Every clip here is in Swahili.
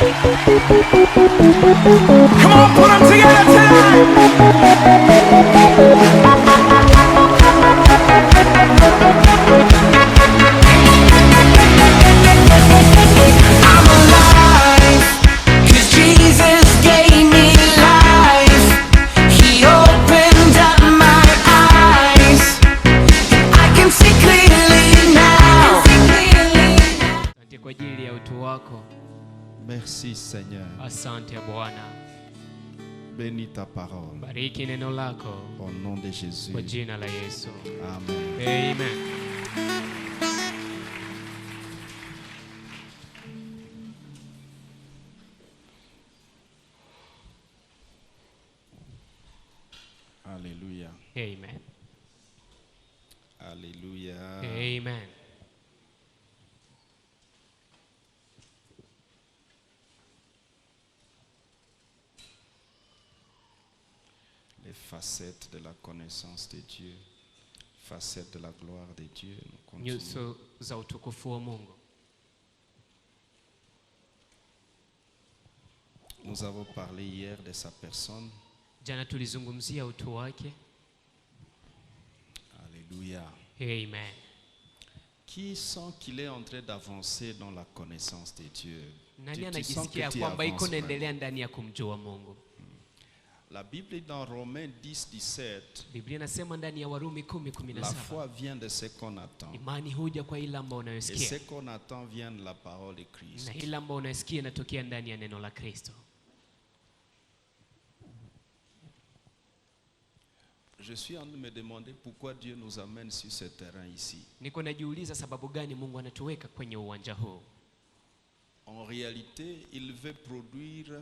Come on, put them together tonight. I'm alive, 'cause Jesus gave me life. He opened up my eyes. I can see clearly now. Asante kwa ajili ya utu wako. Merci Seigneur. Asante Bwana. Bénis ta parole. Bariki neno lako. Au nom de Jésus. Kwa jina la Yesu. Amen. Amen. Alléluia. Amen. Alléluia. Amen. Les facettes de la connaissance de Dieu, facettes de la gloire de Dieu. Nous continuons. Nyuso za utukufu wa Mungu. Nous avons parlé hier de sa personne. Jana tulizungumzia utu wake. Alléluia. Amen. Qui sent qu'il est en train d'avancer dans la connaissance de Dieu? Nani anajisikia kwamba iko naendelea ndani ya kumjua Mungu? La Bible dans Romains 10:17. Biblia inasema ndani ya Warumi 10:17. La foi vient de ce qu'on attend. Imani huja kwa ile ambayo Et unayosikia. ce qu'on attend vient de la parole de Christ. Na ile ambayo unayosikia inatokea ndani ya neno la Kristo. Je suis en train de me demander pourquoi Dieu nous amène sur ce terrain ici. Niko najiuliza sababu gani Mungu anatuweka kwenye uwanja huu. En réalité, il veut produire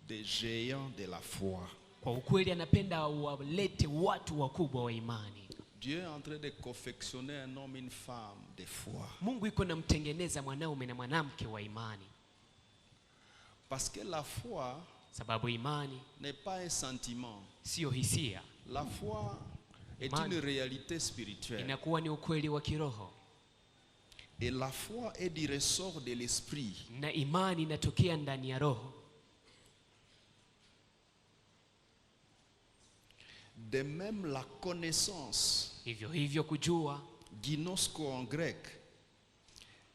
des géants de la foi. Kwa ukweli anapenda walete watu wakubwa wa imani. Dieu est en train de confectionner un homme, une femme de foi. Mungu iko namtengeneza mwanaume na mwanamke wa imani. Parce que la foi Sababu imani n'est pas un sentiment. sio hisia. La foi est Imani une réalité spirituelle. inakuwa ni ukweli wa kiroho. Et la foi est du ressort de l'esprit. Na imani inatokea ndani ya roho. De même la connaissance, Hivyo kujua, ginosko en grec,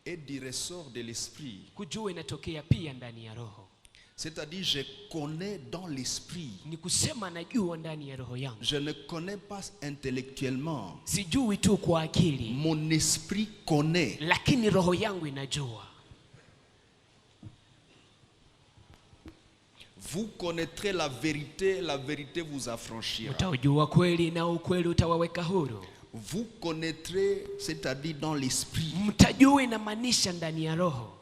est du ressort de l'esprit. kujua inatokea pia ndani ya roho. C'est-à-dire, je connais dans l'esprit. Ni kusema najua ndani ya roho yangu. Je ne connais pas intellectuellement. Sijui tu kwa akili. Mon esprit connaît. Lakini roho yangu inajua. Vous connaîtrez la vérité vous affranchira. Utajua kweli na ukweli utawaweka huru. Vous connaîtrez, c'est-à-dire dans l'esprit. Mtajua inamaanisha ndani ya roho.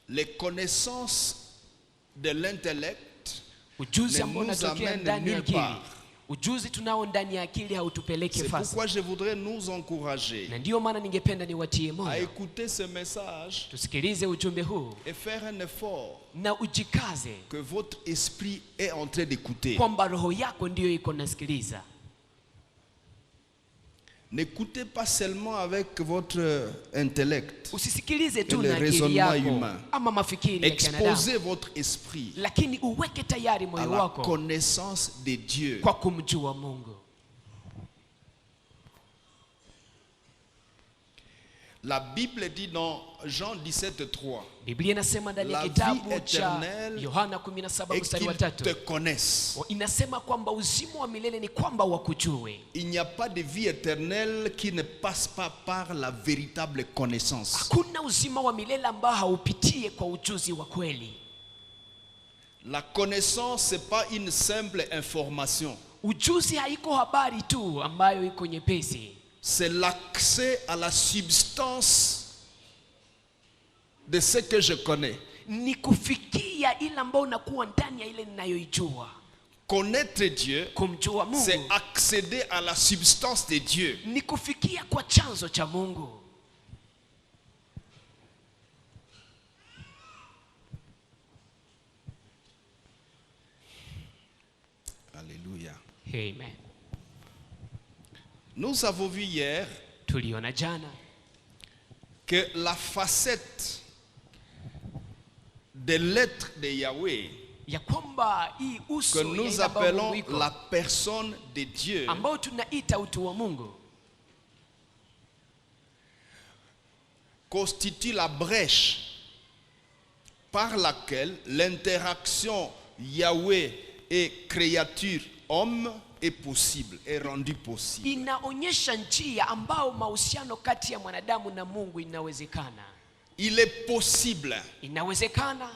Les connaissances de l'intellect Ujuzi ne ambao nous unatokea amènent ndani ya nulle akili. part. Ujuzi tunao ndani ya akili hautupeleke C'est fasi. pourquoi je voudrais nous encourager Na ndio maana ningependa niwatie à moyo. écouter ce message Tusikilize ujumbe huu et faire un effort na ujikaze que votre esprit est en train d'écouter. kwamba roho yako ndio iko nasikiliza. N'écoutez pas seulement avec votre intellect Usisikilize tu et le na akili raisonnement yako humain. ama mafikiri ya Exposez binadamu, votre esprit lakini uweke tayari à moyo la wako connaissance de Dieu. kwa kumjua Mungu. La Bible dit dans Jean 17:3 Biblia inasema ndani ya La kitabu vie cha éternelle Yohana 17 et mstari wa qu'ils te 3 connaissent. inasema kwamba uzima wa milele ni kwamba wakujue. Il n'y a pas de vie éternelle qui ne passe pas par la véritable connaissance. Hakuna uzima wa milele ambao haupitie kwa ujuzi wa kweli. La connaissance, c'est pas une simple information. Ujuzi haiko habari tu ambayo iko nyepesi. C'est l'accès à la substance de ce que je connais. Ni kufikia ile ambayo unakuwa ndani ya ile ninayoijua. Connaître Dieu, Kumjua Mungu c'est accéder à la substance de Dieu. ni kufikia kwa chanzo cha Mungu. Alléluia. Amen. Nous avons vu hier Tuliona jana que la facette de l'être de Yahweh, ya kwamba hii uso que ya nous ile ambayo appelons Mungu iko, la personne de Dieu, ambao tunaita utu wa Mungu, constitue la brèche par laquelle l'interaction Yahweh et créature homme est possible, est rendue possible. inaonyesha njia ambao mahusiano kati ya mwanadamu na Mungu inawezekana. Il est possible Inawezekana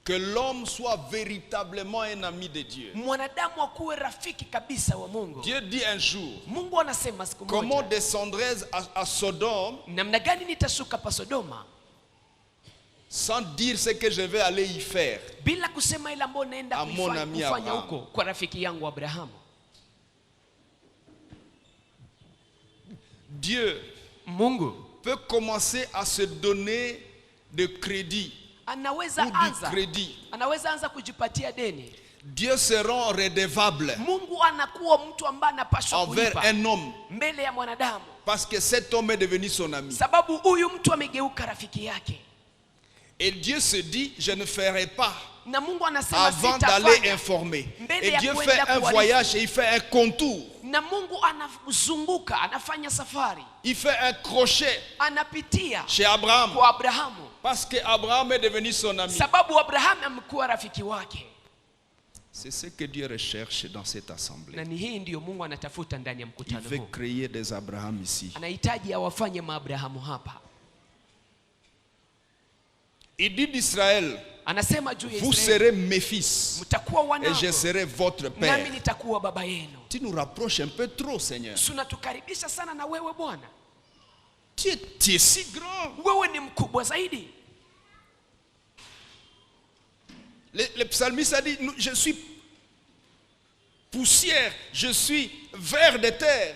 que l'homme soit véritablement un ami de Dieu. mwanadamu akuwe rafiki kabisa wa Mungu. Dieu dit un jour, Mungu anasema siku comment moja, descendrais à Sodome namna gani nitashuka pa Sodoma sans dire ce que je vais aller y faire. bila kusema ile ambayo naenda A mon ami kufanya Abraham. huko kwa rafiki yangu Abrahamu. Dieu Mungu peut commencer à se donner de crédit anaweza ou du anza crédit. kujipatia deni. Dieu se rend redevable Mungu anakuwa mtu ambaye anapaswa envers kulipa un homme mbele ya mwanadamu, parce que cet homme est devenu son ami. sababu huyu mtu amegeuka rafiki yake. Et Dieu se dit, je ne ferai pas Na Mungu anasema avant d'aller sitafanya. informer. Mbele Et ya Dieu kuenda fait un kuarifu. voyage et il fait un contour. Na Mungu anazunguka, anafanya safari, Il fait un crochet anapitia chez Abraham kwa Abrahamu, parce que Abraham est devenu son ami. sababu Abrahamu amekuwa rafiki wake. C'est ce que Dieu recherche dans cette assemblée. Na ni hii ndiyo Mungu anatafuta ndani ya Il mkutano veut huu. créer des Abraham ici. Anahitaji awafanye maabrahamu hapa. Il dit d'Israël, Anasema juu ya vous Israeli, serez mes fils mtakuwa et wanangu je serai votre nami père. nitakuwa baba yenu. Tu nous rapproches un peu trop, Seigneur. Tunatukaribisha sana na wewe Bwana. Tu es si grand. Wewe ni mkubwa zaidi. Le psalmiste a dit, je suis poussière, je suis ver de terre.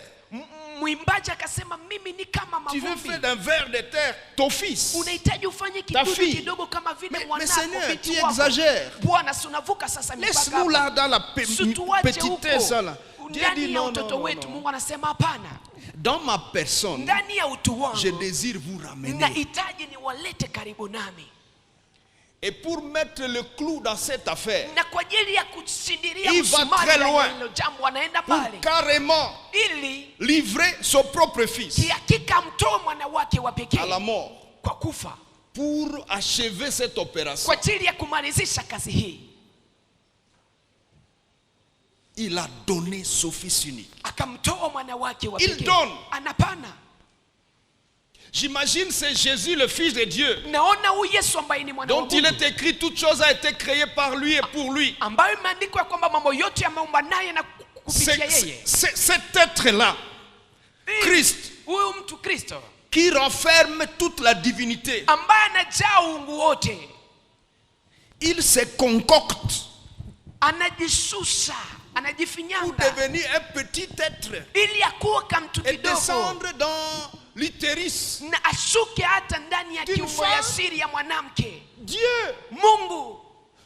Mwimbaji akasema mimi ni kama Tu veux mavumbi. faire d'un ver de terre ton fils. Unahitaji ufanye Ta kidudu fille. kidogo kama vile Mais mwanako, Seigneur, binti tu wako. exagères. Bwana, si unavuka sasa mipaka Laisse-nous hapa. là dans la Situwache petitesse là. huko Dieu ndani dit ya non, utoto non, wetu. non. Mungu anasema hapana, Dans ma personne, ndani ya utu je wangu désire vous ramener. nahitaji niwalete karibu nami, Et pour mettre le clou dans cette affaire, na kwa ajili ya kushindilia Il va msumari très ya loin. hilo jambo anaenda pour mbali carrément ili livrer son propre fils kihakika mtoe mwana wake wa à la pekee mort, kwa kufa, pour achever cette opération. kwa ajili ya kumalizisha kazi hii. Il a donné son fils unique. Akamtoa mwana wake wa Il pekee. donne. Anapana. J'imagine c'est Jésus, le Fils de Dieu, Naona huyu Yesu ambaye ni mwana wa dont il Mungu, est écrit, toute chose a été créée par lui et pour lui. ambayo imeandikwa kwamba mambo yote yameumba naye na kupitia yeye. Cet être-là, Christ, Huyu mtu Kristo qui renferme toute la divinité, ambaye anajaa uungu wote, il se concocte anajishusha, pour anajifinyanga devenir un petit être ili akuwe kama mtu et kidogo descendre dans l'utérus. na ashuke hata ndani ya D'une kiungo ya femme. siri ya mwanamke. Dieu, Mungu,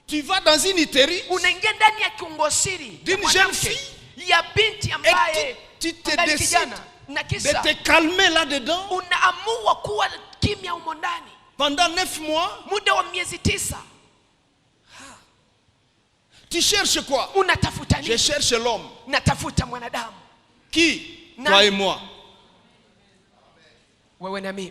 tu vas dans une utérus unaingia ndani ya kiungo siri ya d'une jeune mwanamke, fille ya binti ambaye et tu te angali décides kijana, na de kisha te calmer là-dedans unaamua kuwa kimya humo ndani pendant 9 mois. muda wa miezi 9. Tu cherches quoi? Unatafuta Je nini? cherche l'homme. Natafuta mwanadamu. Qui? Na- Toi et moi. Wewe na mimi.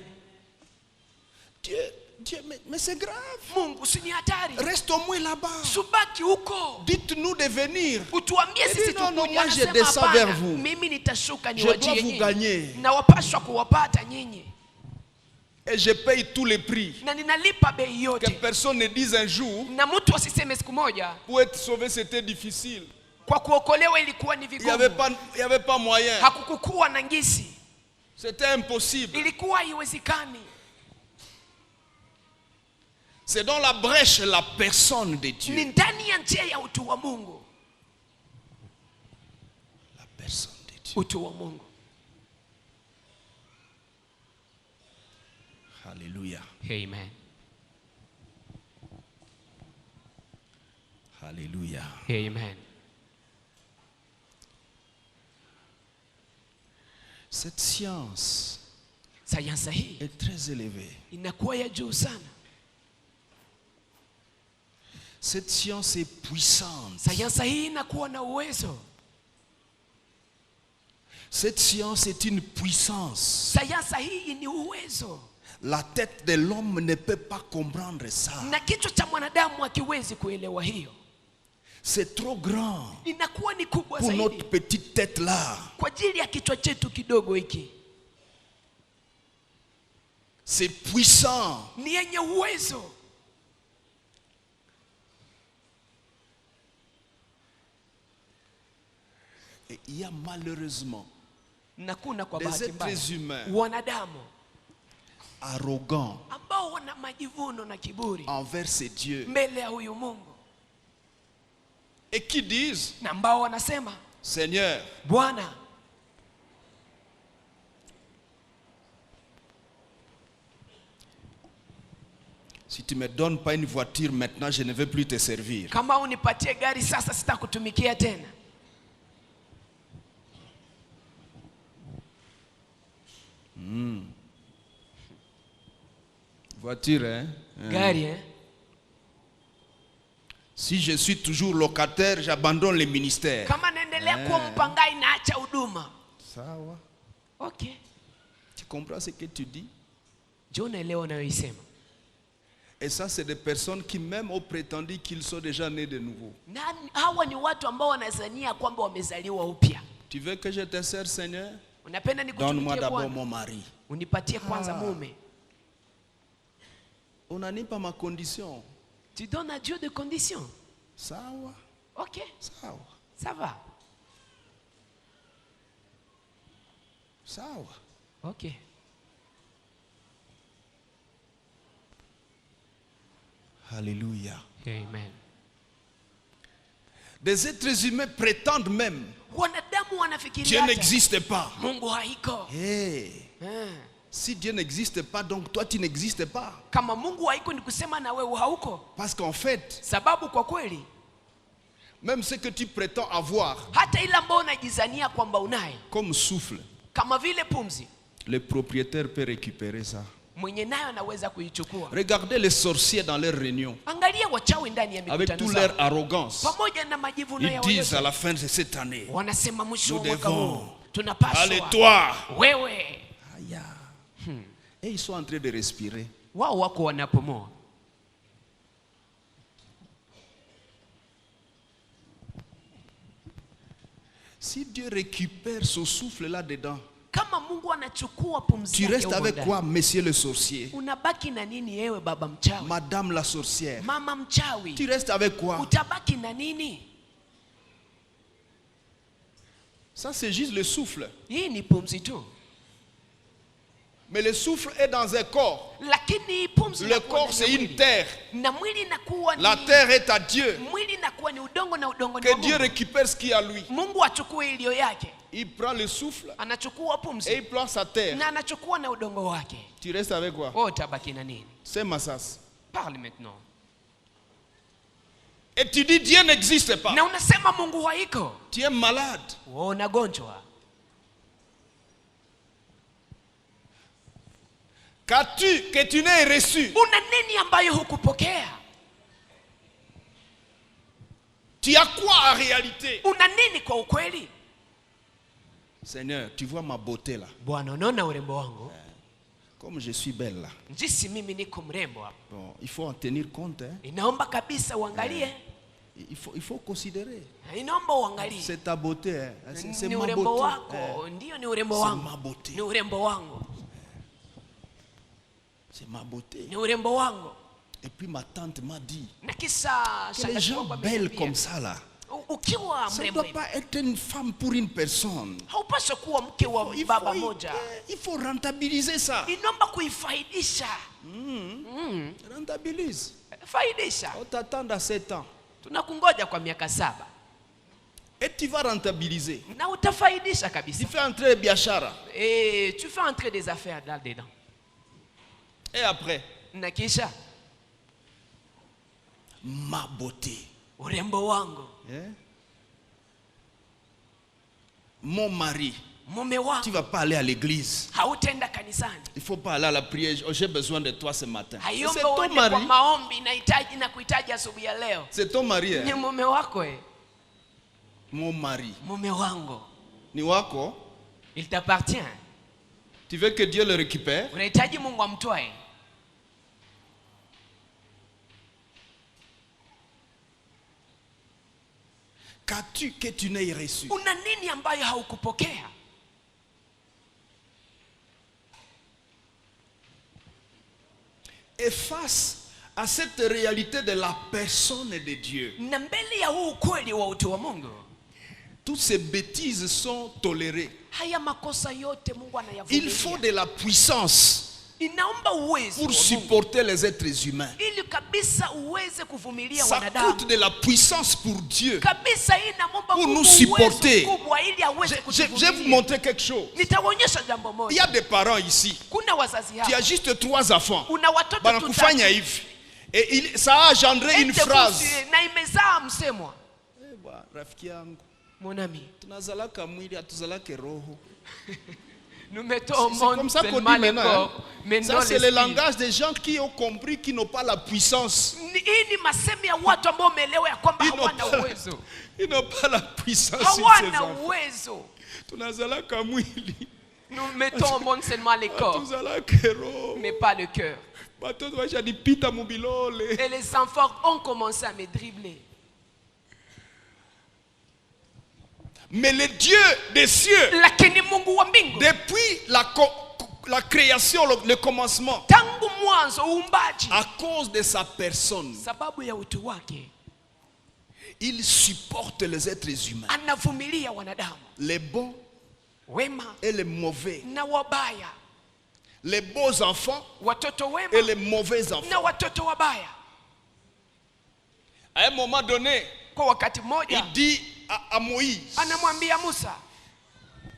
Dieu, mais c'est grave. Mungu, si ni hatari? Reste au moins là-bas. Subaki huko. Dites-nous de venir. Utuambie Il sisi dit, non, non, tukuje. moi, je Anasema descends hapana, vers vous. mimi nitashuka Je dois niwajie vous gagner. nyinyi. Na wapaswa kuwapata nyinyi. Et je paye tous les prix. Na ninalipa bei Que yote. personne ne dise un jour, Na mtu asiseme siku moja pour être sauvé, c'était difficile. kwa kuokolewa ilikuwa ni Il n'y avait vigumu. pas moyen. Hakukukuwa na ngisi. C'était impossible. Ilikuwa haiwezekani. C'est dans la brèche la personne de Ni Dieu. ndani ya njia ya utu wa Mungu. La personne de Dieu. Utu wa Mungu. Alléluia. Amen. Alléluia. Amen. Cette science sayansa hii est très élevée. inakuwa ya juu sana. Cette science est puissante. Sayansa hii inakuwa na uwezo. Cette science est une puissance. Sayansa hii ni uwezo. La tête de l'homme ne peut pas comprendre ça. Na kichwa cha mwanadamu hakiwezi kuelewa hiyo. C'est trop grand Inakuwa ni kubwa pour zaidi notre petite tête là. kwa ajili ya kichwa chetu kidogo hiki. C'est puissant. Ni yenye uwezo. Et il y a malheureusement Na kuna kwa des bahati mbaya êtres humains wanadamu arrogants ambao wana majivuno na kiburi envers ces dieux mbele ya huyu Mungu, et qui disent, na ambao wanasema, Seigneur, Bwana, si tu me donnes pas une voiture maintenant, je ne vais plus te servir. kama unipatie gari sasa sitakutumikia tena. Voiture, hein? Gari Si je suis toujours locataire, j'abandonne le ministère. kama naendelea kuwa mpangai naacha huduma. Sawa. Okay. Tu comprends ce que tu dis? Je unaelewa unayoisema. Et ça, c'est des personnes qui même ont prétendu qu'ils sont déjà nés de nouveau. Na hawa ni watu ambao wanazania kwamba wamezaliwa upya. Tu veux que je te sers, Seigneur? Unapenda Donne-moi nikutumikie d'abord Bwana? mon mari. Unipatie kwanza mume. On n'a ni pas ma condition. Tu donnes à Dieu des conditions. Sawa. Ok, Sawa. ça va. Sawa. Ok. Alléluia. Amen. Des êtres humains prétendent même Wanadamu Dieu wanafikiria n'existe pas. Mungu haiko. Hey. Si Dieu n'existe pas, donc toi tu n'existes pas. Kama Mungu haiko ni kusema na wewe hauko. Parce qu'en fait, Sababu kwa kweli même ce que tu prétends avoir hata ile ambayo unajizania kwamba unaye comme souffle, kama vile pumzi, le propriétaire peut récupérer ça. mwenye nayo anaweza kuichukua. Regardez les sorciers dans leurs réunions. Angalia wachawi ndani ya Avec mikutano toute zao. leur arrogance, Pamoja na majivuno ils yao disent à yote, la fin de cette année, wanasema mwisho wa nous mwaka devons. huu tunapaswa. Allez toi. Wewe. Aïe. Et ils sont en train de respirer. Wao wako wanapumua. Si Dieu récupère ce souffle là-dedans, Kama Mungu anachukua pumzi tu yake restes humo avec ndani, quoi, monsieur le sorcier? unabaki na nini ewe baba mchawi? Madame la sorcière. Mama mchawi. Tu restes avec quoi? Utabaki na nini? Ça, c'est juste le souffle. Hii ni pumzi tu. Mais le souffle est dans un corps. Lakini pumzi Le inakuwa corps, ndani c'est ya une mwili. terre. Na mwili inakuwa ni La terre est à Dieu. mwili inakuwa ni udongo na udongo ni Que wa Dieu Mungu. récupère ce qui est à lui. Mungu achukue iliyo yake. Il prend le souffle Anachukua et pumzi il prend sa terre. na anachukua na udongo wake. Tu restes avec quoi? Wewe utabaki na nini? C'est Massas. Parle maintenant. Et tu dis Dieu n'existe pas. Na unasema Mungu haiko. Tu es malade. Wewe unagonjwa. Qu'as-tu que tu n'aies reçu? Una nini ambayo hukupokea? Tu as quoi en réalité? Una nini kwa ukweli? Seigneur, tu vois ma beauté là. Bwana, unaona urembo wangu? Comme je suis belle là. Jinsi mimi niko mrembo hapa. Bon, il faut en tenir compte. Hein. Inaomba kabisa uangalie. Il faut considérer. Inaomba uangalie. C'est ta beauté. Hein. C'est Ni ma urembo beauté. wako, ndio ni urembo C'est wangu. ma beauté. Ni urembo wangu. C'est ma beauté. Ni urembo wangu. Et puis ma tante m'a dit Na kisha que les gens belles comme ça là, ukiwa ça ne mrembo doit pas être une femme pour une personne. haupaswi kuwa mke wa baba moja. Il faut rentabiliser ça. Inaomba kuifaidisha. Rentabilise. Faidisha. On t'attend à 7 ans. Tunakungoja kwa miaka 7. Et tu vas rentabiliser. Na utafaidisha Tu kabisa. fais entrer Biachara. Et tu fais entrer des affaires là-dedans. Et après, Na kisha ma beauté. urembo wangu. Hein? Mon mari. mume tu wako ne vas pas aller à l'église. hautaenda kanisani. Il ne faut pas aller à la prière. Oh, j'ai besoin de toi ce matin. C'est Hayomba ton uende kwa mari. maombi na kuhitaji asubuhi ya leo. C'est ton mari. Ni mume wako Mon mari. mume wangu. Ni wako. Il t'appartient. Tu veux que Dieu le récupère? Unahitaji Mungu amtwae. Qu'as-tu que tu n'aies reçu? Una nini ambayo haukupokea? Et face à cette réalité de la personne de Dieu, Na mbele ya huu ukweli wa utu wa Mungu, toutes ces bêtises sont tolérées. haya makosa yote Mungu Il faut anayavumilia. de la puissance Inaomba uwezo pour wa Mungu supporter les êtres humains. ili kabisa uweze kuvumilia Ça wanadamu. coûte de la puissance pour Dieu. Kabisa hii inamwomba Pour Mungu nous supporter. uwezo kubwa ili aweze Je vais vous kutuvumilia. montrer quelque chose. Nitawaonyesha jambo Il y a moja. des parents ici. Kuna wazazi Tu hapa. as juste 3 enfants. Una watoto Banakufanya tutatu. hivi. Et ça a engendré une Ete phrase. kusi- na imezaa msemwa. Rafiki yangu, Mon ami, tunazalaka mwili hatuzalake roho. nous mettons au C'est comme monde ça qu'on dit seulement le maintenant. corps, mais Ça, non c'est le l'esprit. langage des gens qui ont compris qu'ils n'ont pas la puissance. Hii ni masemi ya watu ambao wameelewa ya kwamba Ils n'ont hawana pas, uwezo. ils n'ont pas la puissance sur ces Hawana enfants. uwezo. Tunazalaka mwili Nous mettons au monde seulement les corps, hatuzalake roho. mais pas le cœur. Watoto washanipita mubilole. Et les enfants ont commencé à me dribbler. Mais le Dieu des cieux, Lakini Mungu wa mbingu, depuis la création, le commencement, tangu mwanzo uumbaji, à cause de sa personne, sababu ya utu wake, il supporte les êtres humains, anavumilia wanadamu, les bons wema et les mauvais, na wabaya, les beaux enfants watoto et wema les mauvais enfants. na watoto wabaya. À un moment donné, Kwa wakati mmoja il dit à Moïse, anamwambia Musa,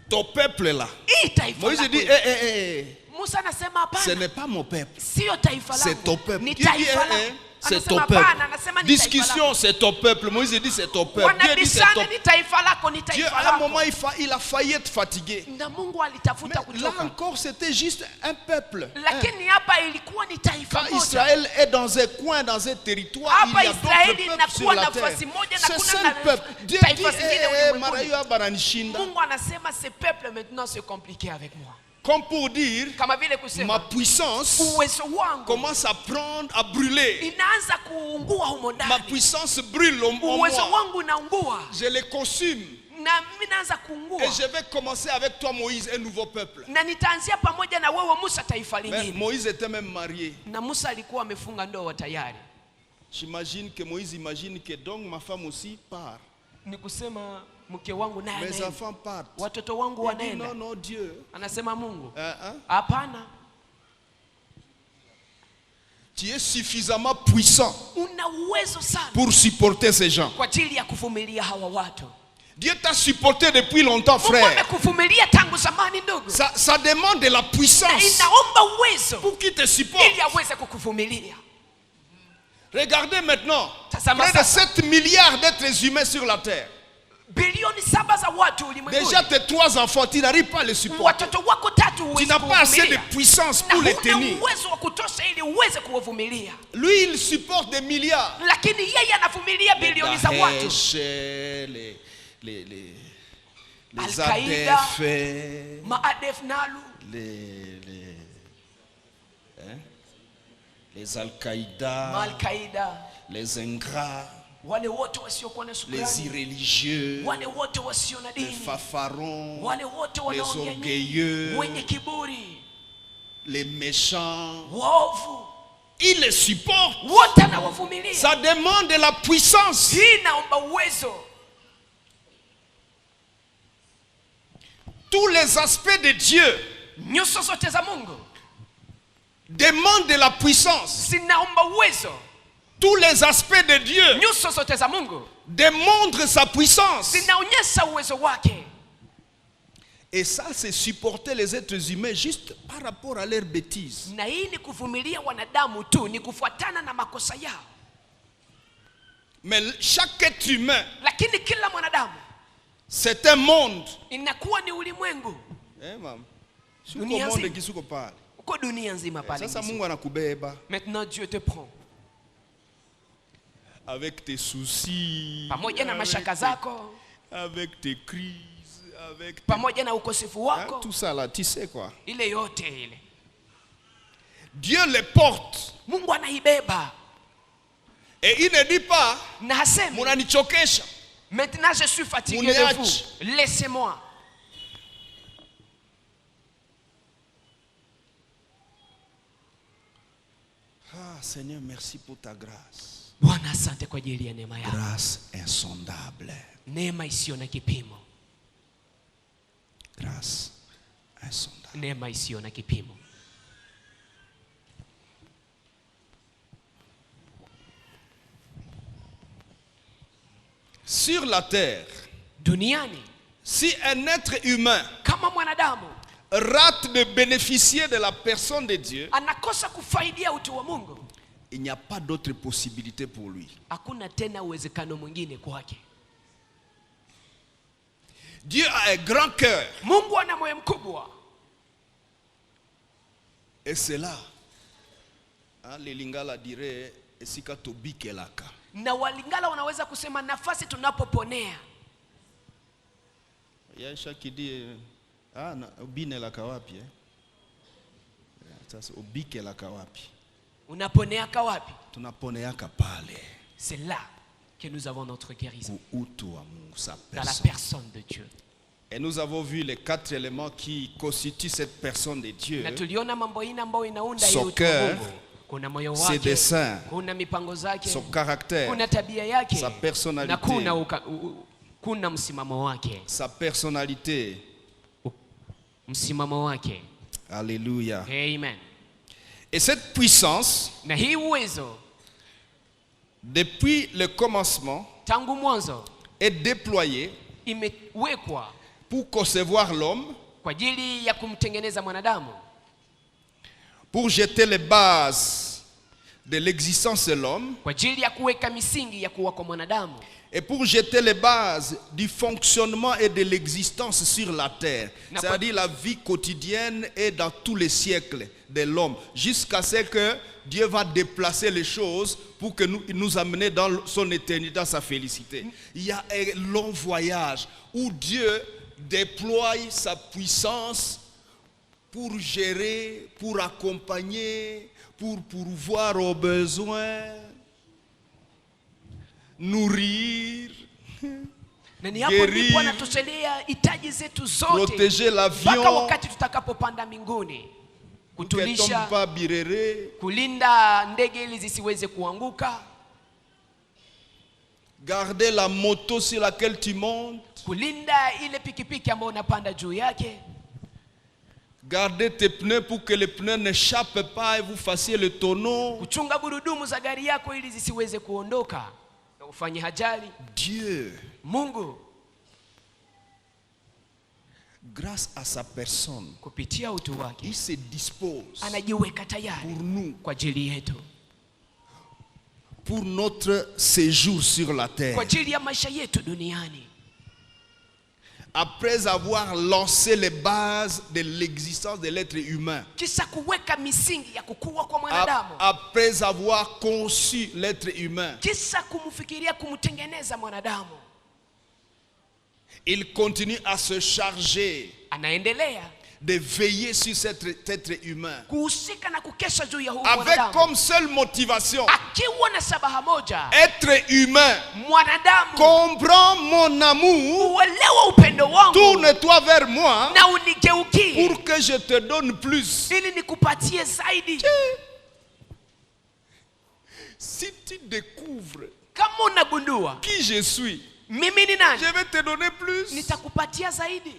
ton peuple là. hii taifa Moïse lako dit, hili. Musa anasema ce hapana, n'est pas mon peuple, sio taifa langu, c'est ton peuple. ni Il dit, taifa langu. c'est ton Anasema peuple. hapana, anasema ni taifa Discussion, langu. c'est ton peuple. Moïse dit, c'est ton peuple. Dieu dit, c'est ton Wanabishana, peuple. ni taifa lako, ni Dieu, taifa à un lako. moment, il a failli être fatigué. Na Mungu alitafuta Mais là kuchoka, encore, c'était juste un peuple. lakini hapa ilikuwa ni taifa Quand moja. Israël est dans un coin, dans un territoire, Hapa il y a Israeli d'autres peuples sur inakuwa la terre. nafasi moja na C'est kuna ça na le peuple. Dieu taifa dit, zingine ulimwenguni. Marayu bananishinda. Mungu anasema ce peuple maintenant se compliquer avec moi. Comme pour dire, Kama vile ma kusema puissance uwezo wangu commence à prendre, à brûler. inaanza kuungua humo Ma ndani. puissance brûle en Uwezo moi. wangu unaungua Je les consume. na mimi naanza kuungua, Et je vais commencer avec toi, Moïse, un nouveau peuple. na nitaanzia pamoja na wewe Musa taifa Mais lingine. Moïse était même marié. Na Musa alikuwa amefunga ndoa tayari. J'imagine que Moïse imagine que donc ma femme aussi part. Ni kusema mke wangu naye Mes anaenda, enfants partent. watoto wangu Il dit, wanaenda. non, non, Dieu. Anasema Mungu, Hein? hapana, Tu es suffisamment puissant una uwezo sana pour supporter ces gens. kwa ajili ya kuvumilia hawa watu. Dieu t'a supporté depuis longtemps, Mungu frère. amekuvumilia tangu zamani ndugu, Ça demande de la na puissance inaomba uwezo pour qu'il te supporte. ili aweze kukuvumilia. Regardez maintenant, Tazama près de sasa. 7 milliards d'êtres humains sur la terre. Bilioni 7 za watu ulimwenguni, Déjà tes 3 enfants, tu n'arrives pas à les supporter. watoto wako 3 Tu huwezi n'as pas assez de kuvumilia, puissance na pour les huna tenir. uwezo wa kutosha ili uweze kuwavumilia. Lui, il supporte des milliards. Lakini yeye anavumilia bilioni za watu. Daesh, les Al-Qaïda, ADF, Maadef Nalu, les Al-Qaïda, Al-Qaida, les ingrats, wale wote wasiokuwa na les shukrani, irréligieux, wale wote wasio na les dini, fanfarons, wale wote les wanaongea orgueilleux, wenye kiburi, les méchants. waovu, Il les supporte. wote anawavumilia. Ça demande de la puissance. Hii inaomba uwezo. Tous les aspects de Dieu Nyuso zote za Mungu demandent de la puissance. zinaomba uwezo. Tous les aspects de Dieu Nyuso zote za Mungu démontrent sa puissance. zinaonyesha uwezo wake. Et ça, c'est supporter les êtres humains juste par rapport à leurs bêtises. Na hii ni kuvumilia wanadamu tu, ni kufuatana na makosa yao. Mais chaque être humain, Lakini kila mwanadamu C'est un monde. inakuwa ni ulimwengu. Mam. Dunia Monde nzima. kisuko pale. Uko dunia nzima pale. Sasa Ngisu. Mungu anakubeba Maintenant Dieu te prend. avec tes soucis, Pamoja na mashaka zako, avec tes crises, avec pamoja na ukosefu wako, tout ça là, tu sais quoi. ile yote ile. Dieu les porte. Mungu anaibeba. Et il ne dit pas, Na hasemi, munanichokesha. maintenant je suis fatigué Muniache. de vous. Laissez-moi. Ah Seigneur, merci pour ta grâce. Bwana asante kwa ajili ya neema yako. Grâce insondable. Neema isiyo na kipimo. Grâce insondable. Neema isiyo na kipimo. Sur la terre, Duniani, si un être humain kama mwanadamu rate de bénéficier de la personne de Dieu, anakosa kufaidia utu wa Mungu, il n'y a pas d'autre possibilité pour lui. hakuna tena uwezekano mwingine kwake. Dieu a un grand cœur. Mungu ana moyo mkubwa. Et c'est là, les Lingala diraient, esika tobikelaka. Na Walingala wanaweza kusema nafasi tunapoponea. Yaisha kidi, obine la kawapi. Sasa obike la kawapi. Unaponea kawapi? Tunaponeaka pale. C'est là que nous avons notre guérison. Utu wa Mungu, sa Dans la personne. personne de Dieu. Et nous avons vu les 4 éléments qui constituent cette personne de Dieu. Na tuliona mambo ina ambayo inaunda Son hiyo utu wa cœur, Mungu. Kuna moyo ses wake, desseins, kuna mipango zake, son caractère, kuna tabia yake, sa personnalité, na kuna msimamo wake. sa personnalité. Msimamo wake. Alléluia. Amen. Et cette puissance, Na hii uwezo depuis le commencement, tangu mwanzo est déployée imewekwa pour concevoir l'homme, kwa ajili ya kumtengeneza mwanadamu, pour jeter les bases de l'existence de l'homme, kwa ajili ya kuweka misingi ya kuwa kwa mwanadamu, et pour jeter les bases du fonctionnement et de l'existence sur la terre. C'est-à-dire la vie quotidienne et dans tous les siècles de l'homme, jusqu'à ce que Dieu va déplacer les choses pour que nous amener dans son éternité, dans sa félicité. Il y a un long voyage où Dieu déploie sa puissance pour gérer, pour accompagner, pour pourvoir aux besoins, nourrir, na ni hapo Guérir, ndipo anatoshelea hitaji zetu zote protéger mpaka l'avion, wakati tutakapopanda mbinguni, pour qu'elle kutulisha, tombe pas birere, kulinda ndege ili zisiweze kuanguka, garder la moto sur laquelle tu montes, kulinda ile pikipiki ambayo unapanda juu yake, garder tes pneus pour que les pneus n'échappent pas et vous fassiez le tonneau. kuchunga gurudumu za gari yako ili zisiweze kuondoka na ufanye ajali. Dieu, Mungu grâce à sa personne, kupitia utu wake il se dispose anajiweka tayari pour nous, kwa ajili yetu, pour notre séjour sur la terre. kwa ajili ya maisha yetu duniani. Après avoir lancé les bases de l'existence de l'être humain, Kisha kuweka misingi ya kukua kwa mwanadamu, après avoir conçu l'être humain, kisha kumfikiria kumtengeneza mwanadamu, il continue à se charger anaendelea de veiller sur cet être humain, kuhusika na kukesha juu ya huu avec mwanadamu, comme seule motivation, akiwa na shabaha moja, être humain, mwanadamu comprends mon amour, uelewa upendo wangu tourne-toi vers moi na unigeukie pour que je te donne plus. ili nikupatie zaidi. Si tu découvres Kama unagundua qui je suis, mimi ni nani, je vais te donner plus. nitakupatia zaidi.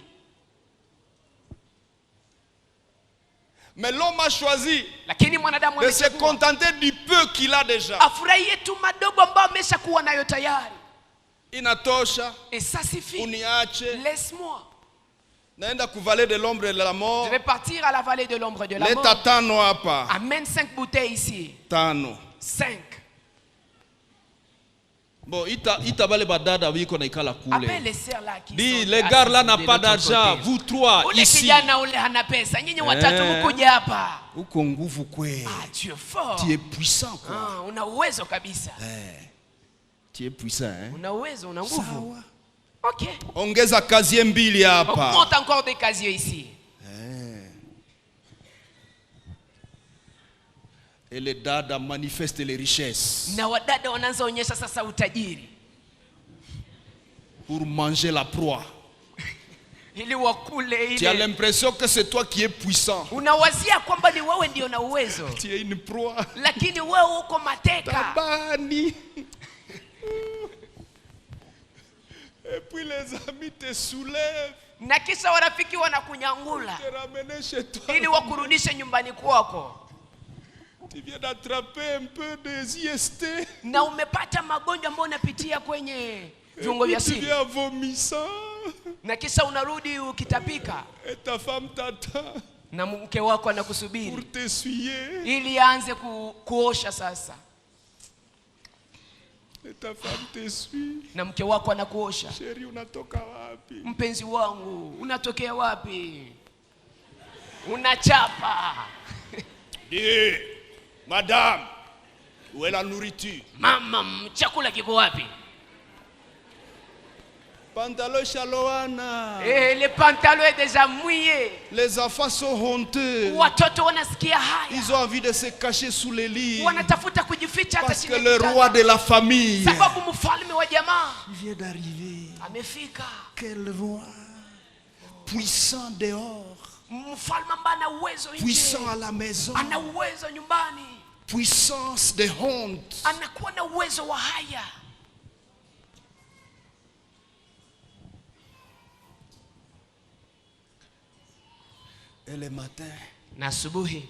Mais l'homme a choisi Lakini mwanadamu de se amechagua contenter du peu qu'il a déjà. afurahie tu madogo ambayo ameshakuwa nayo tayari. Inatosha, Et ça suffit. uniache, Laisse-moi. naenda kuvaler de l'ombre et de la mort. Je vais partir à la vallée de l'ombre de la Leta mort. tano hapa. Amène 5 bouteilles ici. Tano. 5. Bon, ita bale badada wiko na ikala kule. Appelle les sœurs là qui Dis, sont les gars là assises n'a de pas l'autre d'argent, côté. vous trois Ule ici. kijana ule hana pesa, nyinyi watatu mkuja hapa. Uko nguvu kwe. Ah, tu es fort. Tu es puissant quoi. Ah, una uwezo kabisa. Tu es puissant hein. Una uwezo, una nguvu. Sawa. Okay. Ongeza kazi mbili hapa. Augmente encore des casiers ici. Et les dada manifestent les richesses Na wadada wanaanza onyesha sasa utajiri. pour manger la proie. Ili wakule Tu as ile. l'impression que c'est toi qui es puissant. Unawazia kwamba ni wewe ndio na uwezo. Tu es une proie. Lakini wewe uko mateka. Tabani. Et puis les amis te soulèvent, Na kisha warafiki wanakunyangula te ramener chez toi. ili wakurudishe nyumbani kwako. Tu viens d'attraper un peu des IST. Na umepata magonjwa ambayo unapitia kwenye viungo vya Tu siri. viens vomissant. Na kisha unarudi ukitapika. Et ta femme t'attend Na mke wako pour anakusubiri t'essuyer. ili aanze kuosha sasa. Et ta femme t'essuie. Na mke wako anakuosha. Chérie, unatoka wapi? Mpenzi wangu, unatokea wapi? Unachapa. Dis, madame, où est la nourriture? Mama, chakula kiko wapi? Pantalon chaloana. Le pantalon est déjà mouillé. Les enfants sont honteux. Watoto wanasikia haya. Ils ont envie de se cacher sous les lits. Wanatafuta kujificha hata Parce chini que ya le kitanda. roi de la famille Sababu mfalme wa jamaa vient d'arriver. amefika. Quel roi puissant dehors, Mfalme ambaye ana uwezo puissant nje. à la maison, Ana uwezo nyumbani. puissance de honte. Anakuwa na uwezo wa haya. Et le matin, Na asubuhi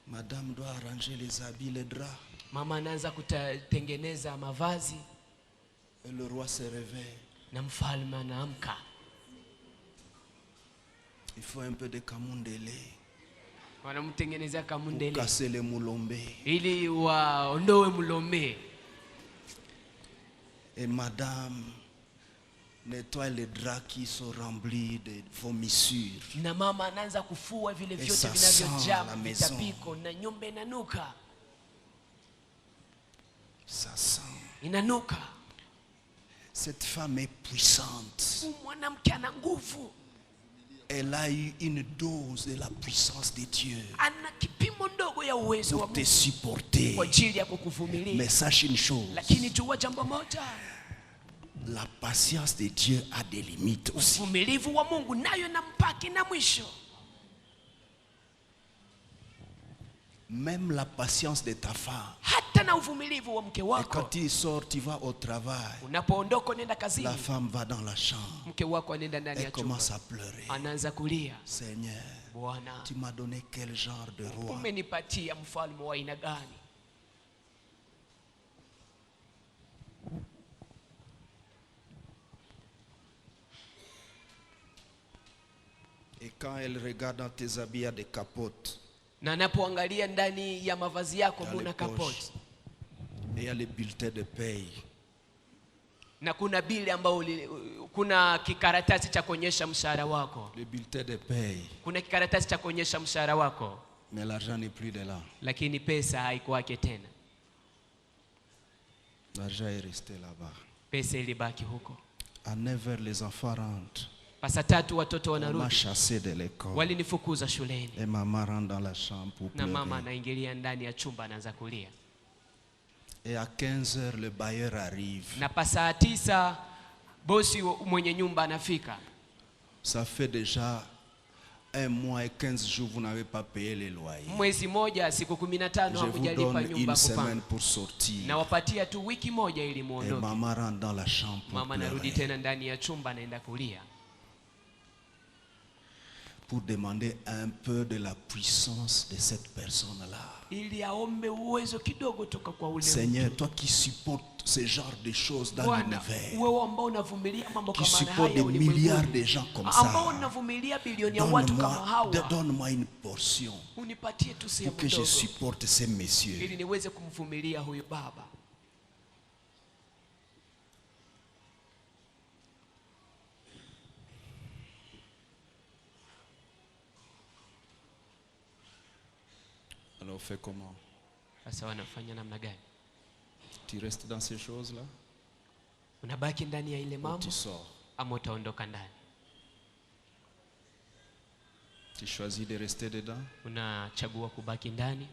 madame doit arranger les habits, les draps. mama anaanza kutengeneza mavazi Et le roi se réveille. na mfalme anaamka. Il faut un peu de kamundele Wanamtengenezea pour kamundele casser les moulombe. ili waondoe mlombe. Et madame nettoie les draps qui sont remplis de vomissures. Na mama anaanza kufua vile vyote ça vinavyojaa sent la maison. vitapiko na nyumba inanuka. Ça sent. Inanuka. Cette femme est puissante. Huyu mwanamke ana nguvu. Elle a eu une dose de la puissance de Dieu Ana kipimo ndogo ya uwezo wa pour te Mungu supporter. kwa ajili ya kukuvumilia. Mais sache une chose, Lakini jua jambo moja. la patience de Dieu a des limites aussi. Uvumilivu wa Mungu nayo na mpaki na mwisho. Même la patience de ta femme. Hata na uvumilivu wa mke Et wako. quand tu sors, tu vas au travail. Unapoondoka nenda La kazini, femme va dans la chambre. mke wako anaenda ndani ya Elle chumba. commence à pleurer. Anaanza kulia. Seigneur, Bwana, tu m'as donné quel genre de roi? umenipatia mfalme wa aina gani? Et quand elle regarde dans tes habits, il y a des capotes. Na anapoangalia ndani ya mavazi yako Dans muna les poches. kapoti. Et il y a les bulletins de paye. Na kuna bili ambao kuna kikaratasi cha kuonyesha mshahara wako. Les bulletins de paye. Kuna kikaratasi cha kuonyesha mshahara wako. Mais l'argent n'est plus de là. Lakini pesa haikuwake tena. L'argent est resté là-bas. Pesa ilibaki huko. À 9h, les enfants rentrent. Saa 3 watoto On m'a wanarudi. chassé de l'école. Walinifukuza shuleni. Et maman rentre dans la chambre pour Na mama pleurer. anaingilia ndani ya chumba anaanza kulia. Et à 15h, le bailleur arrive. Na saa 9 bosi mwenye nyumba anafika. Ça fait déjà 1 mois et 15 jours, vous n'avez pas payé les loyers. Mwezi moja siku 15 Je vous hamjalipa donne nyumba une semaine kupanga. pour sortir. Na wapatia tu wiki moja ili Et muondoke. maman rentre dans la chambre pour Mama narudi pleurer. tena ndani ya chumba anaenda kulia. Pour demander un peu de la puissance de cette personne-là. Ili aombe uwezo kidogo toka kwa ule Seigneur, mtu. toi qui supportes ce genre de choses dans Bwana, l'univers, wewe ambao unavumilia mambo qui kama supporte haya des milliards ulimwenguni, de gens comme ambao ça, unavumilia bilioni ya watu kama hawa, donne-moi une portion unipatie tu pour sehemu que je ndogo supporte ces messieurs. ili niweze kumvumilia huyu baba. on fait comment? Sasa wanafanya namna gani? Tu restes dans ces choses-là? Unabaki ndani ya ile Ou mambo tu sors? ama utaondoka ndani? Tu choisis de rester dedans? Unachagua kubaki ndani?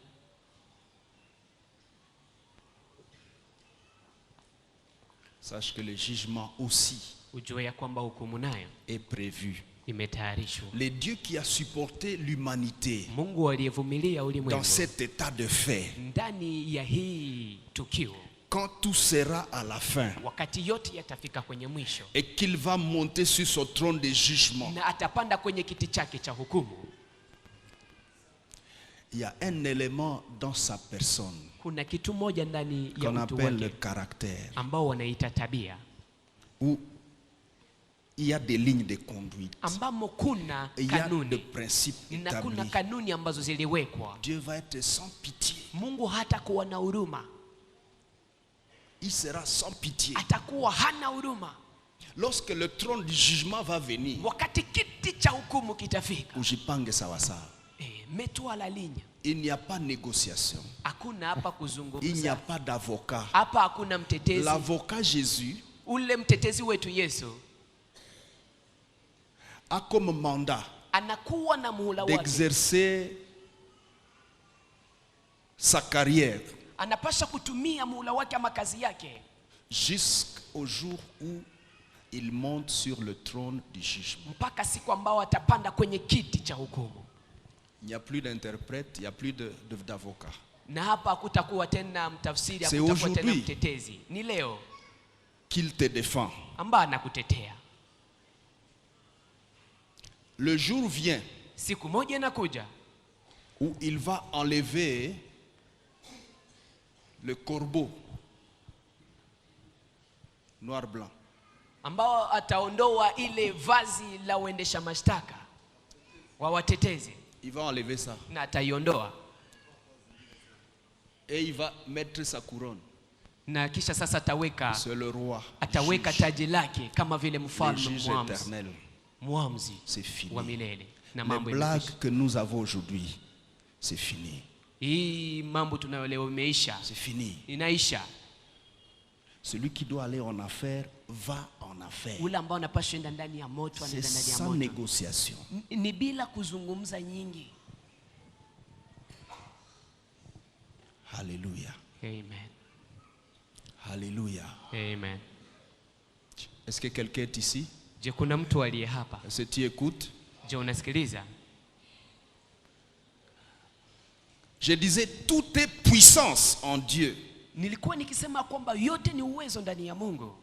Sache que le jugement aussi Ujue ya kwamba hukumu nayo est prévu. imetayarishwa. Le Dieu qui a supporté l'humanité Mungu aliyevumilia dans ulimwengu cet état de fait, ndani ya hii tukio, quand tout sera à la fin wakati yote yatafika kwenye mwisho et qu'il va monter sur son trône de jugement, na atapanda kwenye kiti chake cha hukumu, il y a un élément dans sa personne kuna kitu moja ndani ya qu'on mtu appelle le wake caractère, ambao wanaita tabia, où il y a des lignes de conduite, ambamo kuna il y a des kanuni principes na kuna établis. kanuni ambazo ziliwekwa. Dieu va être sans pitié. Mungu hatakuwa na huruma, Il sera sans pitié. atakuwa hana huruma Lorsque le trône du jugement va venir, wakati kiti cha hukumu kitafika. ujipange sawa sawa. Metwala linya, Il n'y a pas de négociation. hakuna hapa Il n'y a kuzungumza, pas d'avocat. hapa hakuna mtetezi. L'avocat Jésus Ule mtetezi wetu Yesu a comme mandat anakuwa na muhula wake, d'exercer sa carrière anapasha kutumia muhula wake ama kazi yake jusqu'au jour où il monte sur le trône du jugement. mpaka siku ambao atapanda kwenye kiti cha hukumu. Il n'y a plus d'interprète, il n'y a plus d'avocat. Na hapa hakutakuwa tena mtafsiri, C'est hakutakuwa tena aujourd'hui mtetezi. Ni leo qu'il te défend. ambaye anakutetea. Le jour vient Siku moja inakuja où il va enlever le corbeau noir blanc ambao ataondoa ile vazi la uendesha mashtaka wa watetezi, il va enlever ça na ataiondoa et il va mettre sa couronne. na kisha sasa C'est le roi, ataweka juge, taji lake kama vile le mfalme juge éternel. muamzi C'est fini. wa milele. Na Les mambo blagues imekwisha. que nous avons aujourd'hui, c'est fini. Hii mambo tunayo leo imeisha, C'est fini. inaisha. Celui qui doit aller en affaires va en affaires. Ule ambao anapaswa enda ndani ya moto C'est anaenda ndani ya sans moto. négociation. Ni bila kuzungumza nyingi. Alléluia. Amen. Alléluia. Amen. Est-ce que quelqu'un est ici? Je, kuna mtu aliye hapa? Est-ce que tu écoutes? Je, unasikiliza? Je disais, tout est puissance en Dieu. Nilikuwa nikisema kwamba yote ni uwezo ndani ya Mungu.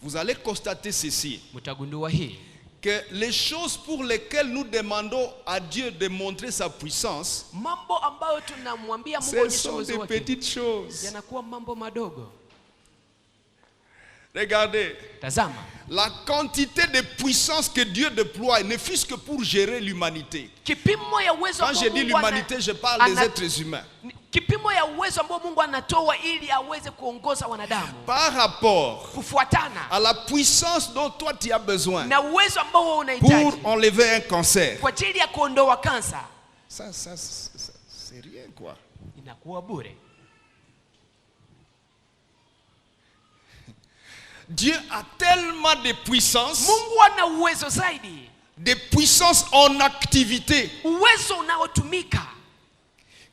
Vous allez constater ceci, Mtagundua hii, que les choses pour lesquelles nous demandons à Dieu de montrer sa puissance, mambo ambayo tunamwambia Mungu ce onyeshe sont uwezo des wake petites choses. yanakuwa mambo madogo. Regardez, Tazama, la quantité de puissance que Dieu déploie, ne fût-ce que pour gérer l'humanité. kipimo ya uwezo Quand ambao je dis Mungu l'humanité, je parle des ana- êtres humains. kipimo ya uwezo ambao Mungu anatoa ili aweze kuongoza wanadamu Par rapport kufuatana à la puissance dont toi tu as besoin na uwezo ambao wewe pour unahitaji enlever un cancer. kwa ajili ya kuondoa kansa, Ça, c'est rien quoi. inakuwa bure. Dieu a tellement de puissance, Mungu ana uwezo zaidi, de puissance en activité, uwezo unaotumika,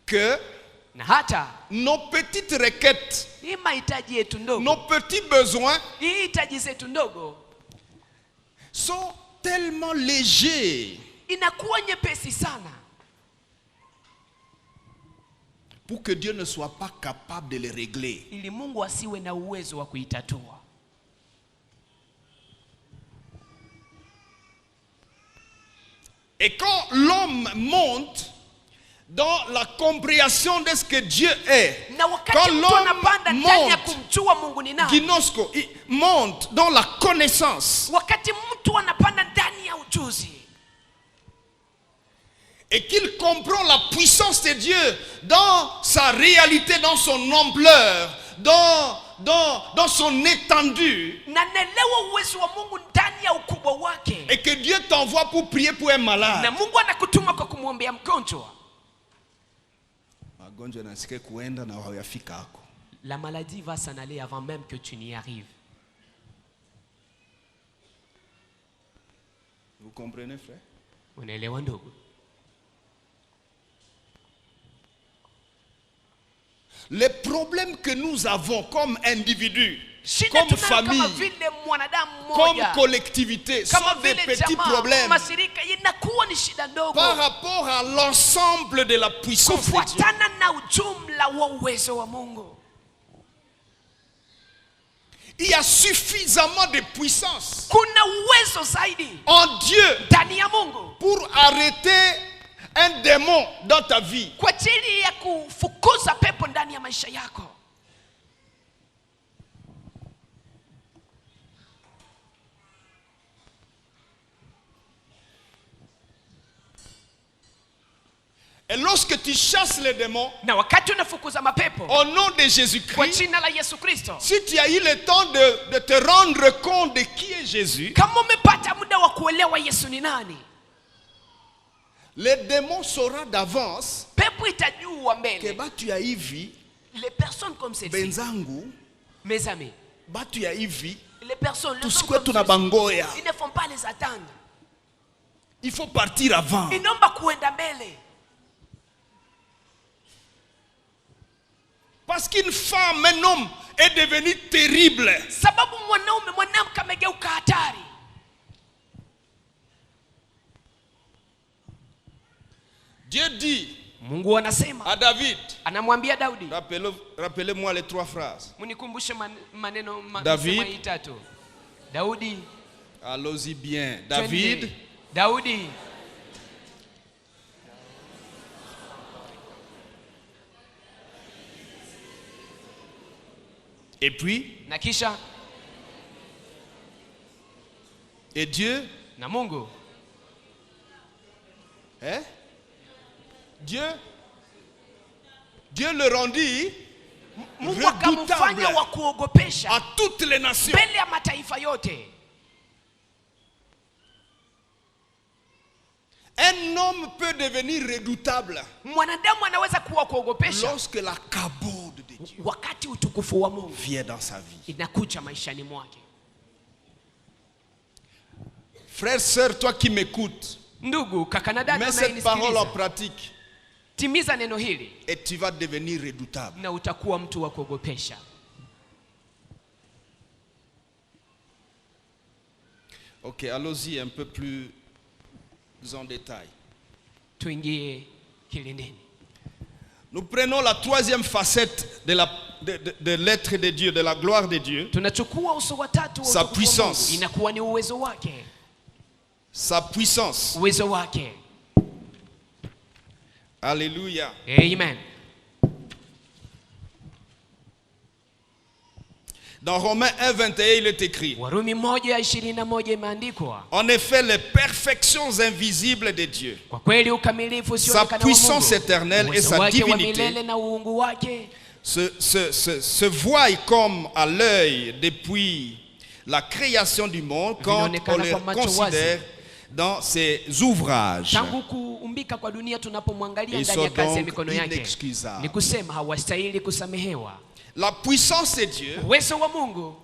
que na hata nos petites requêtes, hii mahitaji yetu ndogo, nos petits besoins hii hitaji zetu ndogo sont tellement légers inakuwa nyepesi sana, pour que Dieu ne soit pas capable de les régler. ili Mungu asiwe na uwezo wa kuitatua. Et quand l'homme monte dans la compréhension de ce que Dieu est, Na wakati quand mtu anapanda ndani ya l'homme monte, kumjua Mungu ni nani, Ginosko, il monte dans la connaissance, wakati mtu anapanda ndani ya ujuzi et qu'il comprend la puissance de Dieu dans sa réalité, dans son ampleur, dans son étendue, na nelewa uwezo wa Mungu ndani ya ukubwa wake, et que Dieu t'envoie pour prier pour un malade, na Mungu anakutuma kwa kumwombea mgonjwa, Magonjwa nasikia kuenda na hawayafika hako. La maladie va s'en aller avant même que tu n'y arrives. Vous comprenez, frère? Unaelewa ndugu? Les problèmes que nous avons comme individus, Shida comme tunayo kama famille, vile mwanadamu comme mmoja, collectivité, kama sont des vile petits jamaa, problèmes mashirika, inakuwa ni shida ndogo par rapport à l'ensemble de la puissance de Dieu. kufuatana na ujumla wa uwezo wa Mungu. Il y a suffisamment de puissance Kuna uwezo zaidi en Dieu ndani ya Mungu pour arrêter un démon dans ta vie. kwa ajili ya kufukuza pepo ndani ya maisha yako. Et lorsque tu chasses les démons Na wakati unafukuza mapepo au nom de kwa Jésus-Christ, jina la Yesu Kristo, si tu as eu le temps de te rendre compte de qui est Jésus, kama umepata muda wa kuelewa Yesu ni nani, les démons sauront d'avance pepo itajua que mbele. bah tu as eu vie, Les personnes comme celle-ci, benzangu, mes amis, bah tu as eu vie, les personnes, tout les ce gens que comme tu n'as ceux-ci, bangoya. ils ne font pas les attendre. Il faut partir avant. Inaomba kuenda mbele. Parce qu'une femme, un homme est devenu terrible. Sababu mwanamke amegeuka hatari. Dieu dit Mungu anasema, à David, anamwambia Daudi, rappelez-moi les trois phrases. munikumbushe maneno David. misemo itatu. Daudi, Allons-y bien. twende. David, Daudi, et puis, na kisha, et Dieu, na Mungu. hein? Dieu le rendit Mungu redoutable akamfanya wa kuogopesha à toutes les nations. mbele ya mataifa yote. Un homme peut devenir redoutable Mwanadamu anaweza kuwa kuogopesha lorsque la cabaude de Dieu wakati utukufu wa Mungu vient dans sa vie. inakuja maishani mwake. Frère, sœur, toi qui m'écoutes, Ndugu, kaka na dada mets cette parole en unayenisikiliza, pratique timiza neno hili et tu vas devenir redoutable. na utakuwa mtu wa kuogopesha. Ok, allons-y un peu plus en détail. Tuingie kilindini. Nous prenons la troisième facette de l'être de Dieu, de la gloire de Dieu. Tunachukua uso wa tatu wa Sa utukufu wa puissance. Mungu. Inakuwa ni uwezo wake, Sa puissance. uwezo wake. Alléluia. Amen. Dans Romains 1:21, il est écrit: Warumi 1:21 imeandikwa, en effet, les perfections invisibles de Dieu, kwa kweli ukamilifu usioonekana wa puissance Mungu, éternelle et uwezo sa wake wa divinité milele na uungu wake se voient comme à l'œil depuis la création du monde quand on Vinaonekana les kwa macho considère dans ses ouvrages. tangu kuumbika kwa dunia, tunapomwangalia Ils ndani ya sont kazi ya donc mikono yake, inexcusables. ni kusema hawastahili kusamehewa. La puissance de Dieu Uwezo wa Mungu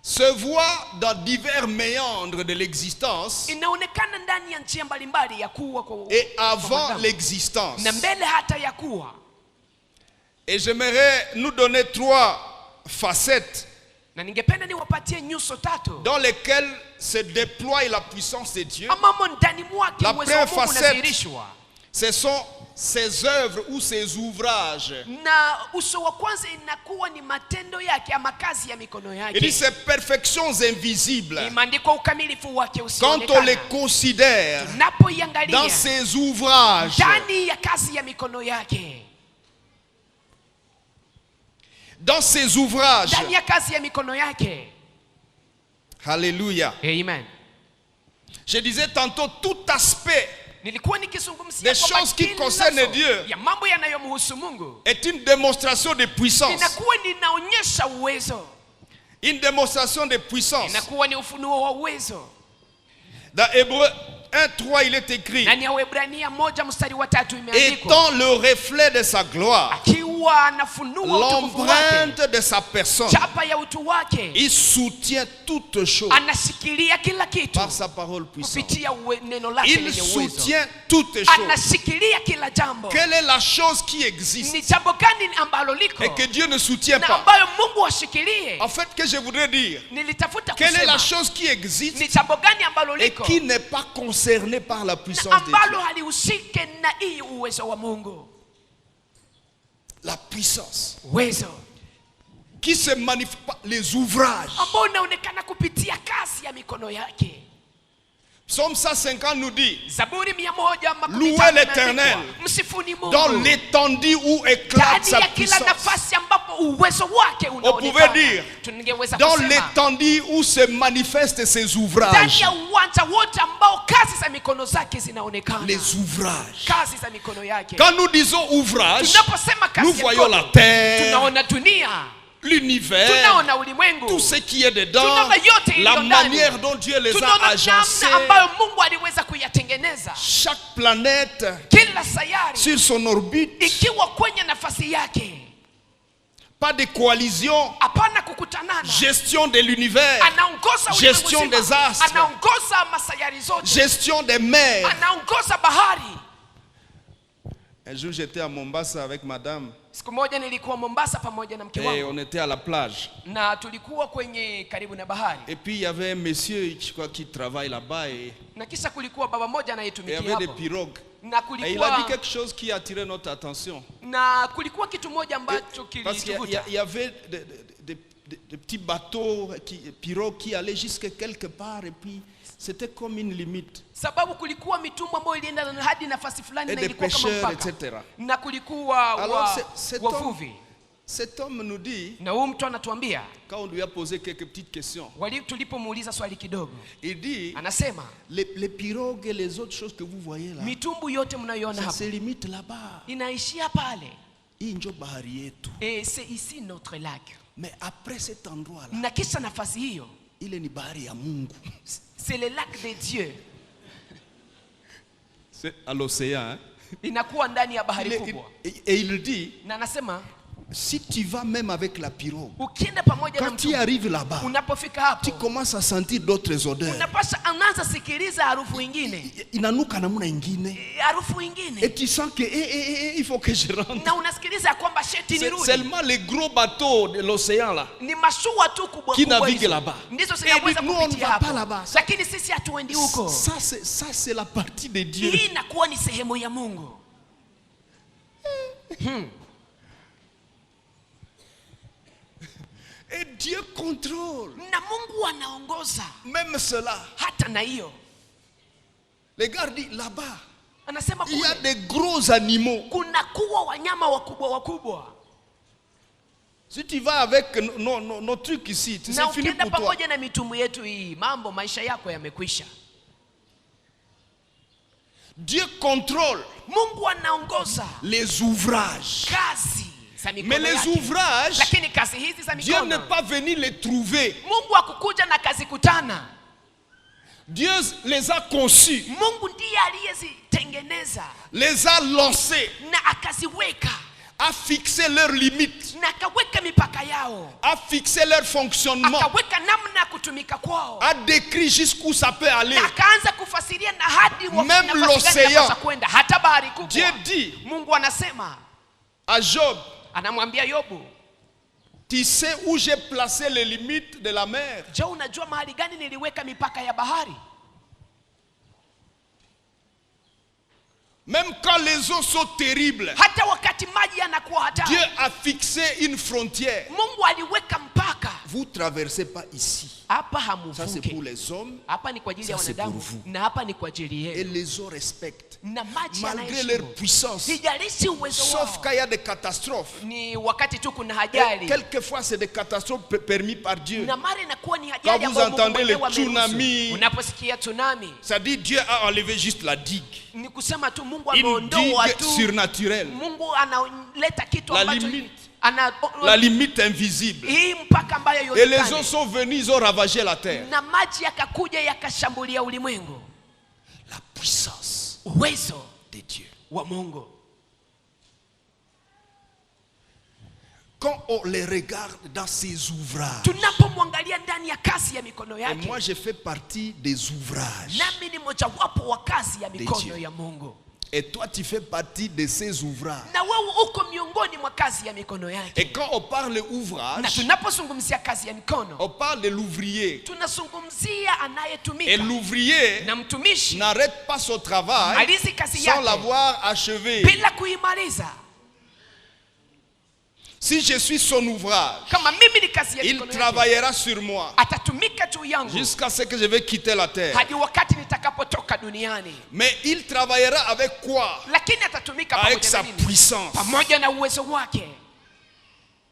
se voit dans divers méandres de l'existence inaonekana ndani ya njia mbalimbali ya kuwa kwa et kwa avant mwanadamu, l'existence. na mbele hata ya kuwa. Et j'aimerais nous donner trois facettes Na ningependa niwapatie nyuso tatu dans lesquelles se déploie la puissance de Dieu. amamo ndani mwake La uwezo wa première Mungu facette. unadhihirishwa. Ce sont ses œuvres ou ses ouvrages. Na uso wa kwanza inakuwa ni matendo yake ama kazi ya mikono Il dit yake. ces perfections invisibles. Imeandikwa ukamilifu wake Quand on les usioonekana. considère dans Tunapoiangalia ses ouvrages, ndani ya kazi ya mikono yake, dans ses ouvrages, ndani ya kazi ya mikono yake. alléluia. Amen. Je disais tantôt tout aspect Nilikuwa nikizungumzia des kwamba choses qui kila concernent so Dieu ya mambo yanayomhusu Mungu est une démonstration de puissance. inakuwa ninaonyesha uwezo, Une démonstration de puissance. inakuwa ni ufunuo wa uwezo. Dans Hébreu 1:3 il est écrit, Ndani ya Waebrania 1:3 imeandikwa, étant le reflet de sa gloire, akiwa anafunua utukufu wake, l'empreinte de sa personne, chapa ya utu wake, il soutient toutes choses anashikilia kila kitu par sa parole puissante. kupitia neno lake Il lenye uwezo. soutient toutes choses. Anashikilia kila jambo. Quelle est la chose qui existe Ni jambo gani ambalo liko et que Dieu ne soutient na pas? ambayo Mungu ashikilie? En fait, que je voudrais dire, Nilitafuta quelle est la kusema chose qui existe ni jambo gani ambalo et liko qui n'est pas concernée par la na puissance de ambalo Dieu? halihusike na hii uwezo wa Mungu. La puissance Uwezo qui se manifeste par les ouvrages. ambao unaonekana kupitia kazi ya mikono yake. Psaume 150 nous dit, Zaburi 115 Louez l'Éternel msifuni Mungu dans l'étendue où éclate ndani sa ya kila puissance, nafasi ambapo uwezo wake pouvait unaonekana. dire, Tungeweza dans kusema l'étendue où se manifestent ses ndani ouvrages. ya uwanja wote ambao kazi za mikono zake zinaonekana. Les ouvrages. Kazi za mikono yake. Quand nous disons ouvrage, Tunaposema kazi nous ya voyons mikono, la terre, tunaona dunia, l'univers, tunaona ulimwengu, tout ce qui est dedans, tunaona yote iliyo la ndani. manière dont Dieu les a tunaona agencés, namna ambayo Mungu aliweza kuyatengeneza. chaque planète Kila sayari sur son orbite, ikiwa kwenye nafasi yake. pas de coalition, Hapana kukutanana. gestion de l'univers, Anaongoza ulimwengu gestion mzima. des astres, Anaongoza masayari zote. gestion des mers. Anaongoza bahari. Un jour, j'étais à Mombasa avec madame Siku moja nilikuwa Mombasa pamoja na mke et wangu on était à la plage. na tulikuwa kwenye karibu na bahari, Et puis il y avait un monsieur, je crois, qui travaille là-bas et na kisha kulikuwa baba moja il y anayetumikia avait des hapo, pirogues. na Et il a dit kulikuwa quelque chose qui a attiré notre attention. kitu moja ambacho Parce qu'il kilituvuta. y avait des petits bateaux, pirogues qui allaient jusqu'à quelque part et puis c'était comme une limite. Sababu kulikuwa mitumbu ambayo ilienda hadi nafasi fulani Et na des ilikuwa kama pêcheurs, mpaka. etc. Na kulikuwa Alors wavuvi. cet homme nous dit, Na huyu mtu anatuambia, quand on lui a posé quelques petites questions, tulipomuuliza swali kidogo, il dit, anasema les pirogues et les autres choses que vous voyez là, mitumbu yote mnayoona ça hapa se limite là-bas. inaishia pale. Hii ndio bahari yetu. Et c'est ici notre lac. Mais après cet endroit-là, Na kisha nafasi hiyo, ile ni bahari ya Mungu. c'est le lac de Dieu. C'est à l'océan. Hein? Inakuwa ndani ya bahari kubwa. Et il dit, Na anasema si tu vas même avec la pirogue, ukienda pamoja na quand tu mtu, arrives là-bas, unapofika tu hapo commences à sentir d'autres odeurs. unaanza sikiliza harufu ingine, Inanuka namna ingine. harufu Et ingine, tu sens que il faut que je rentre. na unasikiliza kwamba sheti C'est nirudi. seulement les gros bateaux de l'océan là. Ni mashua tu kubwa Qui kubwa navigue hizo. là-bas. Ndizo Et zinaweza nous, on ne kupitia va pas hapo, là-bas. lakini sisi hatuendi huko. Ça c'est la partie de Dieu. Hii inakuwa ni sehemu ya Mungu. Et Dieu contrôle. Na Mungu anaongoza Même cela. hata na hiyo. Les gars disent là-bas, Anasema il y a kule des gros animaux. kuna kuwa wanyama wakubwa wakubwa. Si tu vas avec nos trucs ici, c'est Na fini ukienda pour toi. pamoja na mitumu yetu hii, maisha yako yamekwisha. Dieu contrôle Mungu anaongoza les ouvrages. kazi za mikono Mais les yake. ouvrages, Lakini kazi hizi za Dieu mikono, n'est pas venu les trouver. Mungu hakukuja na kazi kutana. Dieu les a conçus, Mungu ndiye aliyezitengeneza les a lancés, na akaziweka a fixé leurs limites, na akaweka mipaka yao, a fixé leur fonctionnement, akaweka namna ya kutumika kwao, a décrit jusqu'où ça peut aller. na akaanza kufasiria na hadi Même nafasi gani l'océan. inapaswa kwenda, hata bahari kubwa. Dieu dit Mungu anasema, à Job, anamwambia Yobu, tu sais où j'ai placé les limites de la mer? je, unajua mahali gani niliweka mipaka ya bahari? Même quand les eaux sont terribles, Hata wakati maji yanakuwa hatari, Dieu a fixé une frontière. Mungu aliweka mpaka. Vous traversez pas ici. Hapa Ça c'est pour hamuvuke, les hommes hapa ni kwa ajili ya Ça, c'est wanadamu, pour vous. na hapa ni kwa ajili et yenu. les eaux respectent. Na maji Malgré leur yanaheshimu, puissance. sijalishi uwezo Sauf wao. quand il y a des catastrophes. Ni wakati tu kuna Et ajali, quelquefois c'est des catastrophes permis par Dieu. na mara inakuwa ni Quand ajali vous ambayo Mungu entendez mwenyewe le ameruhusu. tsunami, Unaposikia tsunami, ça dit Dieu a enlevé juste la digue. ni kusema tu Mungu Une ameondoa digue tu, surnaturelle. Mungu analeta kitu La ambacho limite. ana La limite invisible. hii mpaka ambayo Et les eaux haionekani. sont venues, ils ont ravagé la terre. Na maji yakakuja yakashambulia ulimwengu. La uwezo de Dieu. wa Mungu. Quand on les regarde dans ses ouvrages, Tunapomwangalia ndani ya kazi ya mikono et yake, moi je fais partie des ouvrages, nami ni mojawapo wa kazi ya mikono Dieu. ya Mungu, et toi tu fais partie de ses ouvrages. na wewe uko miongoni mwa kazi ya mikono Et yake. quand on parle Na ouvrage, tunapozungumzia kazi ya mikono, on parle de l'ouvrier. tunazungumzia Et anayetumika, l'ouvrier na mtumishi n'arrête pas son travail malizi kazi sans yake l'avoir achevé. bila kuimaliza. Si je suis son ouvrage, Kama mimi ni kazi ya il mikono yake, travaillera sur moi atatumika juu yangu jusqu'à ce que je vais quitter la terre. hadi wakati nitakapotoka duniani. Mais il travaillera avec quoi? Lakini atatumika Avec pamoja sa na nini? puissance. Pamoja na uwezo wake,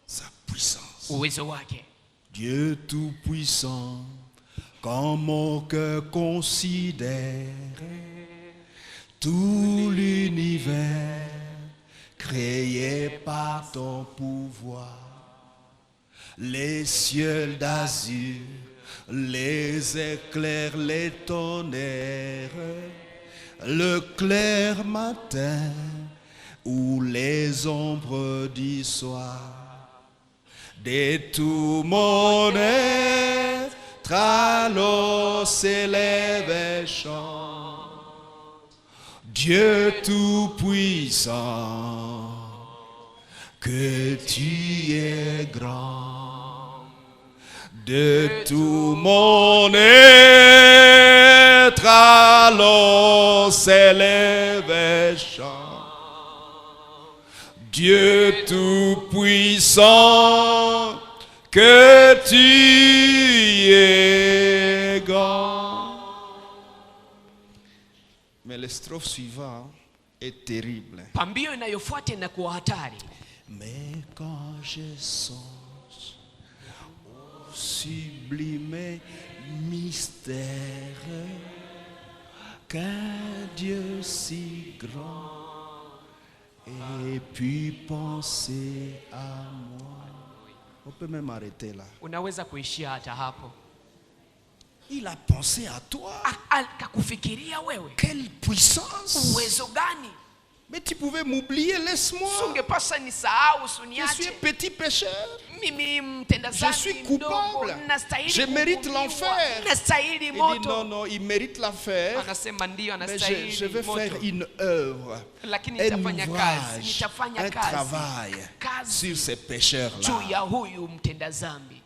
Sa puissance. uwezo wake. Dieu tout-puissant, quand mon cœur considère tout l'univers créé par ton pouvoir, les cieux d'azur, les éclairs, les tonnerres, le clair matin ou les ombres du soir. De tout mon être, alors s'élève et chante. Dieu tout-puissant, que tu es grand. De tout mon être, alors s'élève et chante. Dieu tout-puissant, que tu es grand. Mais le strophe suivant est terrible. Pambio inayofuata inakuwa hatari. Mais quand je songe au sublime mystère qu'un Dieu si grand et puis penser à moi. On peut même arrêter là. Unaweza kuishia hata hapo. Il a pensé à toi. Akakufikiria wewe. Quelle puissance! Uwezo gani? Mais tu pouvais m'oublier, laisse-moi. Sungepasa nisahau, Je suis un usiniache. petit pécheur. Mimi mtenda Je dhambi suis mdogo, coupable. nastahili Je mérite kuhukumiwa, l'enfer. nastahili Il dit moto. non, non, il mérite l'enfer. Anasema ndio, Mais anastahili je vais moto. faire une œuvre, Lakini un nitafanya kazi, ouvrage, nitafanya un kazi, travail kazi sur ces juu pécheurs-là. ya huyu mtenda dhambi,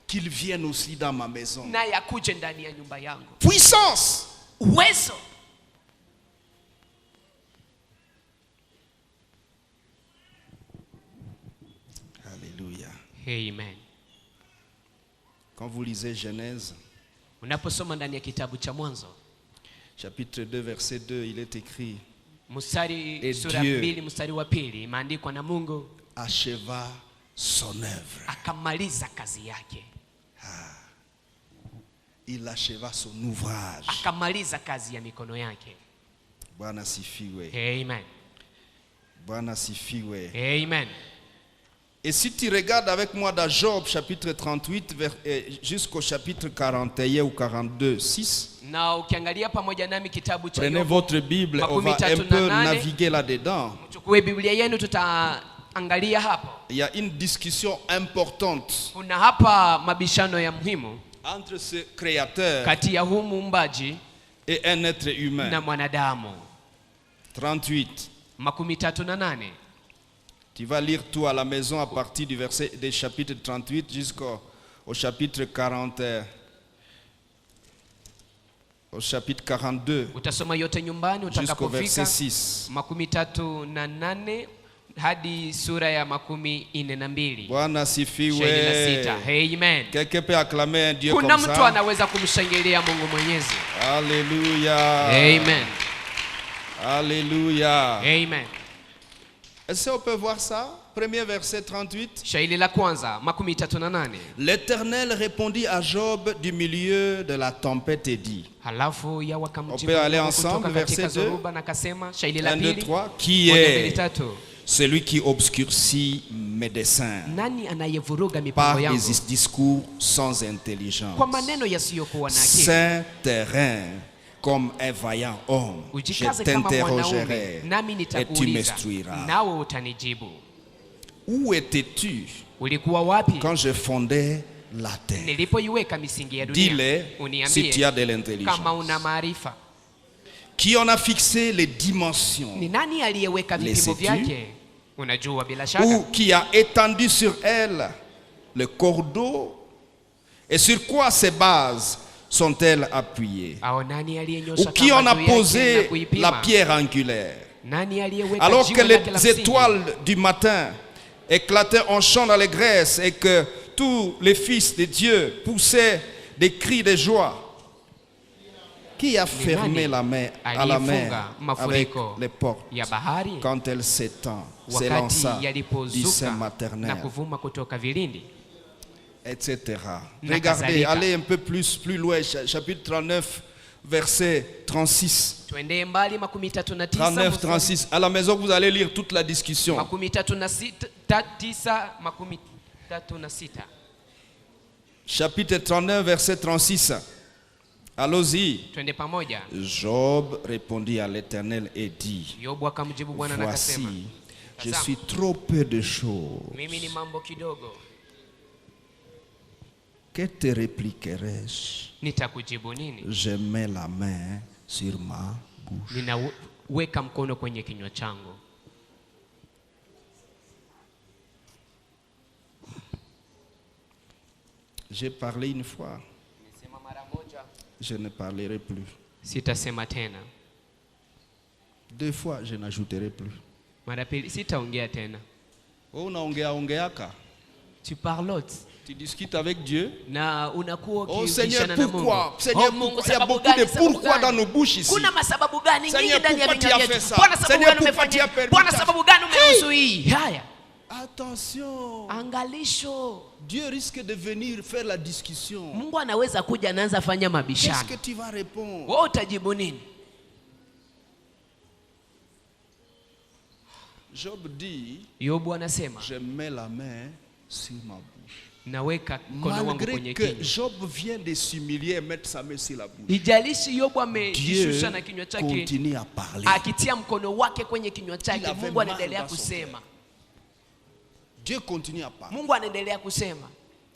Qu'ils viennent aussi dans ma maison. naye akuje ndani ya nyumba yangu. Puissance! Uwezo. Alléluia. Amen. Quand vous lisez Genèse, Unaposoma ndani ya kitabu cha Mwanzo, chapitre 2, verset 2, il est écrit: mstari Et sura Dieu 2 mstari wa 2, imeandikwa na Mungu acheva son œuvre. akamaliza kazi yake. Il acheva son ouvrage. Akamaliza kazi ya mikono yake. Bwana sifiwe. Amen. Bwana sifiwe. Amen. Et si tu regardes avec moi dans Job chapitre 38 jusqu'au chapitre 41 ou 42, 6, Na ukiangalia pamoja nami kitabu cha prenez Yobu, votre Bible, on va un peu naviguer là-dedans. chukue Biblia yenu, tutaangalia hapo. Il y a une discussion importante Kuna hapa mabishano ya muhimu entre ce créateur kati ya huu muumbaji et un être na humain. mwanadamu. 38. 38. Tu vas lire tout à la maison à partir du verset des chapitres 38 jusqu'au chapitre 40, au chapitre 42 Utasoma yote nyumbani jusqu'au verset utakapofika 6. 38 hadi sura ya 42. Bwana 26. sifiwe. Amen. Quelqu'un peut acclamer un Dieu Kuna comme mtu ça? anaweza kumshangilia Mungu Mwenyezi. Alléluia. Amen. Alléluia. Amen. Est-ce qu'on peut voir ça? Premier verset 38. Shairi la kwanza 38. L'Éternel répondit à Job du milieu de la tempête et dit: Halafu ya On wakamjibu peut aller Mungu ensemble, kutoka katika verset 2. zoruba na kasema, shairi la 1, 2, pili 3. Qui 1, 2, est 3. celui qui obscurcit mes desseins Nani anayevuruga par mipango yangu des discours sans intelligence? kwa maneno yasiyokuwa na akili? Saint terrain comme un vaillant homme. Je Ujikaze kama mwanaume, t'interrogerai nami et tu nitakuuliza, m'instruiras. nawe utanijibu. Où étais-tu Ulikuwa wapi quand je fondais la terre? nilipoiweka misingi ya Dis-le dunia? si tu Uniambie as de l'intelligence. kama una maarifa. Qui en a fixé les dimensions? Ni nani aliyeweka Les vipimo sais-tu? vyake? Unajua bila shaka. Ou qui a étendu sur elle le cordeau? Et sur quoi ces bases sont-elles appuyées? Au nani Ou aliyenyosha qui en a kamba juu yake na posé kuipima? la pierre angulaire? Nani aliyeweka Alors jiwe que lake la les msingi? étoiles du matin éclataient en chant d'allégresse et que tous les fils de Dieu poussaient des cris de joie. Qui a fermé la mer à la mer avec les portes ya bahari quand elle s'étend, wakati s'élança du sein yalipozuka na maternel, kuvuma kutoka vilindi? etc. Na Regardez, kadhalika. allez un peu plus loin, chapitre 39, verset 36. Twende mbali 39 39, 36. À la maison, vous allez lire toute la discussion. 36. Chapitre 39, verset 36. Allons-y. Twende pamoja. Job répondit à l'Éternel et dit, Yobu akamjibu Bwana na akasema, voici, je Tazama, suis trop peu de choses. mimi ni mambo kidogo. Que te répliquerai-je? Nitakujibu nini? Je mets la main sur ma bouche. Ninaweka mkono kwenye kinywa changu. J'ai parlé une fois, je ne parlerai plus. Sitasema tena. 2 fois, je n'ajouterai plus. Mara pili sitaongea tena. Oh, ongeaka. Tu parlotes Tu discutes avec Dieu. na unakuwa Oh Seigneur, ukibishana na Mungu. pourquoi? Seigneur, Mungu, pourquoi? Il y a sababu beaucoup de gani, sababu pourquoi gani? dans nos bouches ici. Kuna masababu gani nyingi Seigneur, ndani ya pourquoi tu vinywa as vyetu? fait ça? Bwana, sababu Seigneur, gani pourquoi tu as umefanya? permis Bwana, ça? sababu gani umeruhusu hii? Haya, Attention. angalisho. Dieu risque de venir faire la discussion. Mungu anaweza kuja anaanza fanya Qu'est-ce mabishano. que tu vas répondre? Wewe utajibu nini? Job dit, Yobu anasema, je mets la main sur ma bouche. naweka mkono wangu Malgré kwenye que kinywa. Job vient de s'humilier et mettre sa main sur la bouche, Ijalishi Yobu Dieu amejishusha na kinywa chake continue à parler. akitia mkono wake kwenye kinywa chake, Il avait Mungu mal anaendelea dans son kusema. Dieu continue à parler. Mungu anaendelea kusema.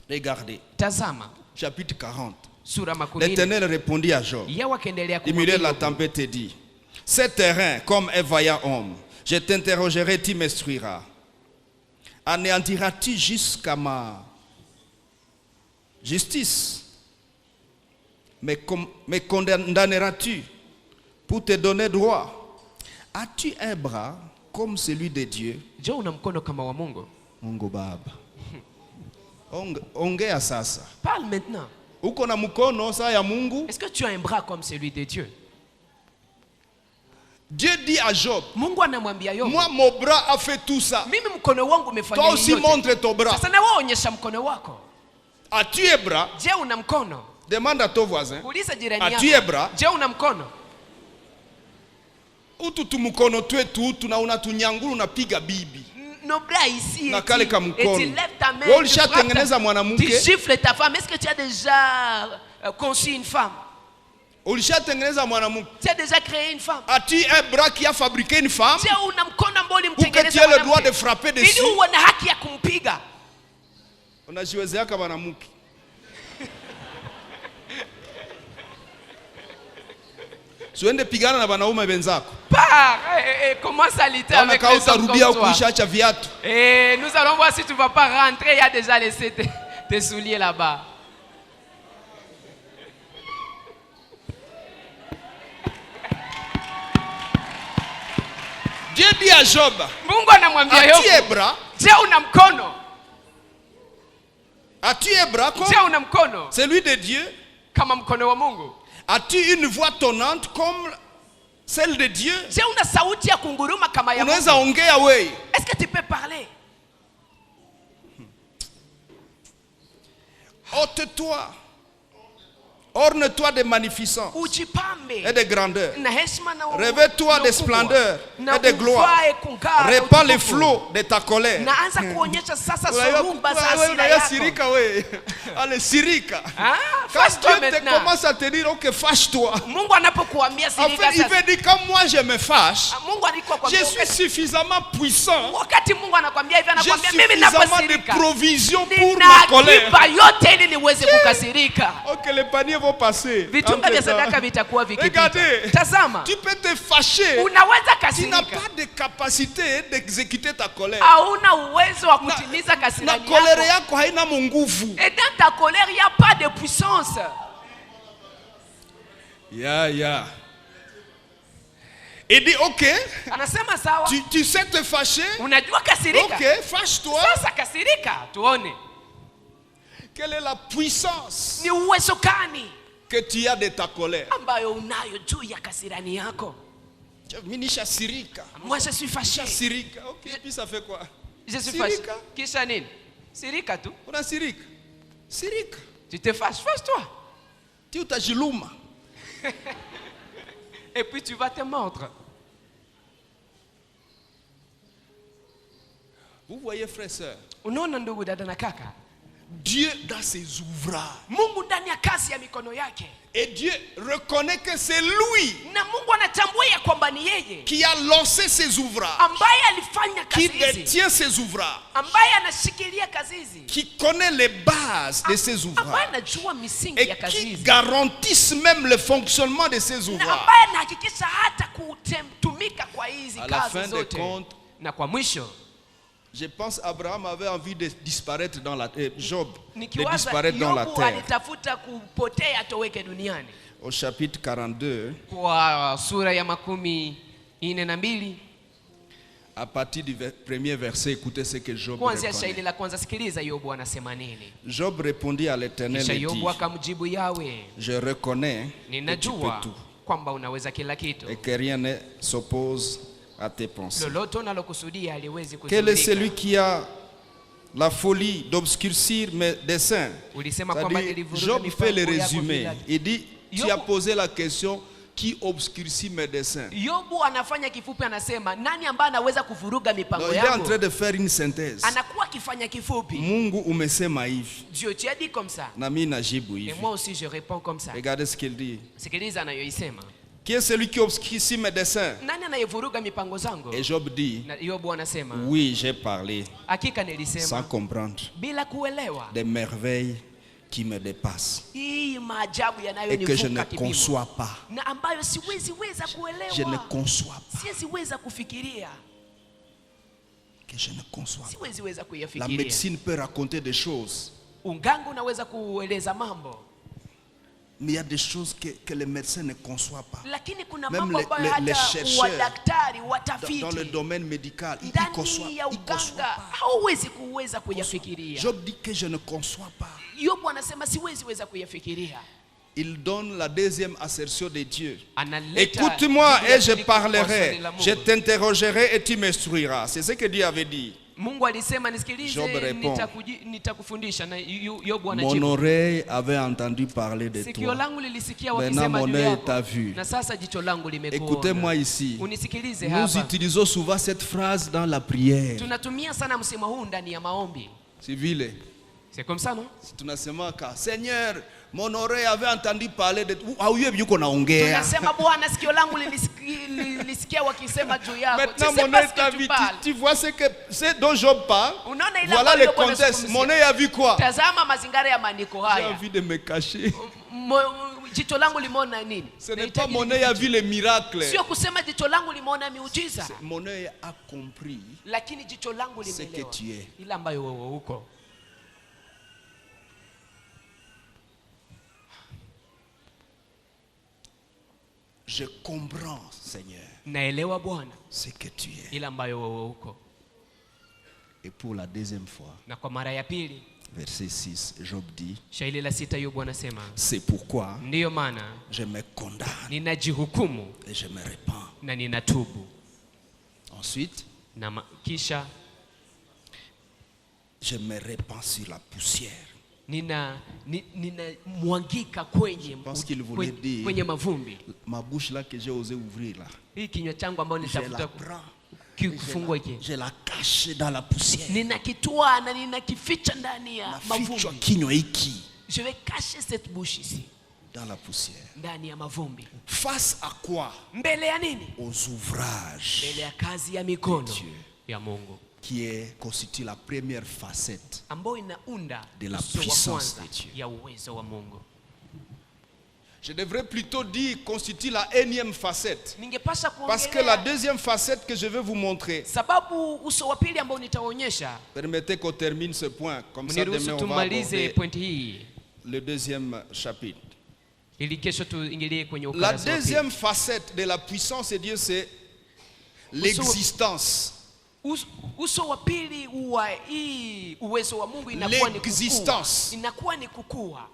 Regardez, Tazama chapitre 40. sura 40. L'Éternel répondit à Job. Yeye akaendelea Au milieu de la kumwambia Yobu, tempête, il dit, ce terrain, comme un vaillant homme, je t'interrogerai, tu m'instruiras. Anéantiras-tu jusqu'à ma justice? Me condamneras-tu pour te donner droit? As-tu un bras comme celui de Dieu? je, una mkono kama wa Mungu? Mungu Baba. Ongea sasa. Parle maintenant. Uko na mkono saa ya Mungu? Est-ce que tu as un bras comme celui de Dieu? Dieu dit à Job, Mungu anamwambia Yobu, moi mon bras a fait tout ça. mimi mkono wangu umefanya Toi aussi yote. montre ton bras. Sasa na wewe onyesha mkono wako. As-tu un bras? Je, una mkono? Demande à ton voisin. Uliza jirani As-tu un yako. bras? Je, una mkono? Utu tumukono twetu tuna unatunyanguru unapiga bibi. Nos bras ici. Na kale ka et mkono. tu lèves ta main. Wewe tu ulishatengeneza frappes mwanamke? Tu gifles ta femme. Est-ce que tu as déjà conçu une femme? Ulishatengeneza mwanamke? Tu as déjà créé une femme? As-tu un bras qui a fabriqué une femme? Je, una mkono ambao Ou que ulimtengeneza tu aies le mwanamke? droit de frapper dessus? Ili uwe na haki ya kumpiga. Unajiwezeaka mwanamke. Siwende pigana na wanaume wenzako. Commence à lutter Naona avec kama les hommes utarudia comme toi. kuishacha viatu. Et nous allons voir si tu ne vas pas rentrer. Il y a déjà laissé tes souliers là-bas. Dieu dit à Job, Mungu anamwambia as-tu un Yobu, bras? je, una mkono? As-tu un bras comme Je, una mkono celui de Dieu? kama mkono wa Mungu? As-tu une voix tonnante comme celle de Dieu? Je, una sauti ya kunguruma kama ya Unaweza Mungu? ongea wewe? Est-ce que tu peux parler? Ôte-toi. Orne-toi de magnificence Ujipambe et de grandeur. na heshima na Revêt-toi na de ukubwa. splendeur Na et de gloire. uvae kung'aa na Répands les utukufu. flots de ta colère. Na anza kuonyesha sasa soruba za hasira Unaya yako. sirika we. Ale sirika. Ah, Quand Fâche-toi Dieu te maintenant. commence à te dire, ok, fâche-toi. Mungu anapokuambia En sirika fait, il sasa. veut dire, quand moi je me fâche, Mungu alikuwa kwa je suis suffisamment puissant. wakati Mungu anakwambia hivi, J'ai anakwambia mimi suffisamment de naposirika provisions pour nina ma colère. akiba yote ili niweze kukasirika. Ok, les paniers vont passer. Vitunga vya Entre-temps. sadaka vitakuwa vikipita. Regardez, Tazama, tu peux te fâcher. unaweza Tu n'as kasirika, pas de capacité d'exécuter ta colère. hauna uwezo wa kutimiza Na kasirani colère yako. yako haina nguvu. Et dans ta colère, il n'y a pas de puissance. Yeah. Il dit, ok, Anasema sawa, tu sais te fâcher. unajua kasirika. Ok, fâche-toi. Sasa kasirika, tuone Quelle est la puissance ni uwezo gani que tu as de ta colère? ambayo unayo juu ya kasirani yako. Minisha sirika. Moi je suis fâché. Sirika. Ok, puis ça fait quoi? Je suis fâché. Sirika. Kisha nini? Sirika tu. On a sirika. Sirika. Tu te fâches, fâche-toi. Tu utajiluma. Et puis tu vas te mordre. Vous voyez, frères et sœurs, Unaona ndugu dada na kaka, Dieu dans ses ouvrages. Mungu ndani ya kazi ya mikono yake, Et Dieu reconnaît que c'est lui na Mungu anatambua ya kwamba ni yeye qui a lancé ses ouvrages, ambaye alifanya qui kazi hizi, détient ses ouvrages, ambaye anashikilia kazi hizi, qui connaît les bases de ses ambaye ouvrages anajua misingi et ya kazi qui hizi, garantissent même le fonctionnement de ses na ouvrages. ambaye anahakikisha hata kutumika kwa hizi À la fin kazi des zote. comptes, Na kwa mwisho je pense Abraham avait envie de disparaître dans la Job, de nikiwaza disparaître dans la Yobu terre. alitafuta kupotea atoweke duniani. Au chapitre 42, Kwa sura ya 42 à partir du premier verset, écoutez ce que Job kuanzia répondit. shairi la kwanza, sikiliza Yobu anasema nini. Job répondit à l'Éternel Kisha et dit, Yobu akamjibu Yawe, je reconnais que tu ninajua peux tout kwamba unaweza kila kitu, et que rien ne s'oppose à tes pensées. lolote unalokusudia haliwezi Quel est kuzuilika. celui qui a la folie d'obscurcir mes desseins? Ulisema kwamba C'est-à-dire, nilivuruga Job fait le mipango yako résumé. bila. Il dit, tu Yobu- as posé la question, qui obscurcit mes desseins? Yobu anafanya kifupi, anasema nani ambaye anaweza kuvuruga Donc, mipango il est en yangu? train de faire une synthèse. Anakuwa akifanya kifupi. Mungu umesema hivi, Dieu tu as dit comme ça. na mimi najibu Et hivi. moi aussi je réponds comme ça. Regardez ce qu'il dit. Sikiliza anayoisema. Qui est celui qui obscurcit mes desseins? Nani anayevuruga mipango zangu? Et Job dit, Na Yobu anasema, oui, j'ai parlé hakika sans nilisema comprendre bila kuelewa des merveilles qui me dépassent hii maajabu et que je ne yanayonivuka kipimo, conçois pas. na ambayo siwezi weza Je ne kuelewa, conçois pas. siwezi weza kufikiria, Que je ne conçois pas. siwezi weza La kuyafikiria. médecine peut raconter des choses, Unganga unaweza kueleza mambo, mais il y a des choses que les médecins ne conçoivent pas. lakini kuna Même mambo ambayo les hata chercheurs wadaktari Dans le watafiti domaine médical, ils ne ndani conçoivent, ya ils conçoivent uganga pas. hauwezi kuweza kuyafikiria. Job dit que je ne conçois pas. Yobu anasema siwezi weza kuyafikiria. Il donne la deuxième assertion de Dieu. Analeta Écoute-moi jibu la et je pili kwa swali parlerai. la Mungu. Je t'interrogerai et tu m'instruiras. C'est ce que Dieu avait dit. Mungu alisema nisikilize, Job répond. nitakufundisha. Na Yobu Mon anajibu, oreille avait entendu parler de sikio toi. langu lilisikia Maintenant, wakisema mon juu œil yako, t'a vu. na sasa jicho langu Écoutez-moi limekuona. ici. Unisikilize Nous hapa. utilisons souvent cette phrase dans la prière. Tunatumia sana msemo huu ndani ya maombi. C'est vile. C'est comme ça, non? Si tunasema ka Seigneur, mon oreille avait entendu parler de toi. Hauye yuko naongea. Tunasema Bwana, sikio langu lilisikia wakisema juu yako. Maintenant, Tu sais mon pas œil ce t'a que vu. tu parles. Tu vois ce que c'est dont Job parle. Unaona ile Voilà ambayo le Yobu contexte. anazungumzia. Mon œil a vu quoi? Tazama mazingara ya maandiko J'ai haya. envie de me cacher. Jicho langu limeona nini? Ce n'est Nahitaji pas mon œil a nifiche. vu les miracles. Sio kusema jicho langu limeona miujiza, Mon œil a compris lakini jicho langu ce que limeelewa tu es. ile ambayo wewe uko. Je comprends, Seigneur, Naelewa Bwana ce que tu es. ile ambayo wewe uko. Et pour la deuxième fois, Na kwa mara ya pili, verset 6, Job dit, shairi la 6 Yobu anasema, c'est pourquoi ndiyo maana je me condamne ninajihukumu et je me répands. na ninatubu. Ensuite, Na kisha je me répands sur la poussière. mwangika kwenye pense qu'il voulait dire- kwenye mavumbi. Ma bouche là que j'ai osé ouvrir là, Hii kinywa changu ambayo je la nitafuta prends, kifungua hiki, je la cache dans la poussière. ninakitoa na ninakificha ndani ya Nafichwa mavumbi. kinywa hiki. Je vais cacher cette bouche ici. Dans la poussière. Ndani ya mavumbi. Face à quoi? Mbele ya nini? Aux ouvrages Mbele ya kazi ya mikono de Dieu, ya Mungu, qui constitue la première facette ambayo inaunda de la uso wa puissance kwanza de Dieu. ya uwezo wa Mungu. Je devrais plutôt dire constitue la énième facette. Ningepasha Parce que la kuongelea deuxième facette que je vais vous montrer, sababu uso wa pili ambao nitaonyesha. permettez qu'on termine ce point. Comme ça, Mniruhusu demain, on va tumalize aborder pointi hii le deuxième chapitre. ili kesho tuingilie kwenye La ukurasa wa pili. deuxième facette de la puissance de Dieu, c'est l'existence. Uso wa pili wa hii uwezo wa Mungu inakuwa ni kukua. L'existence. Inakuwa ni kukua.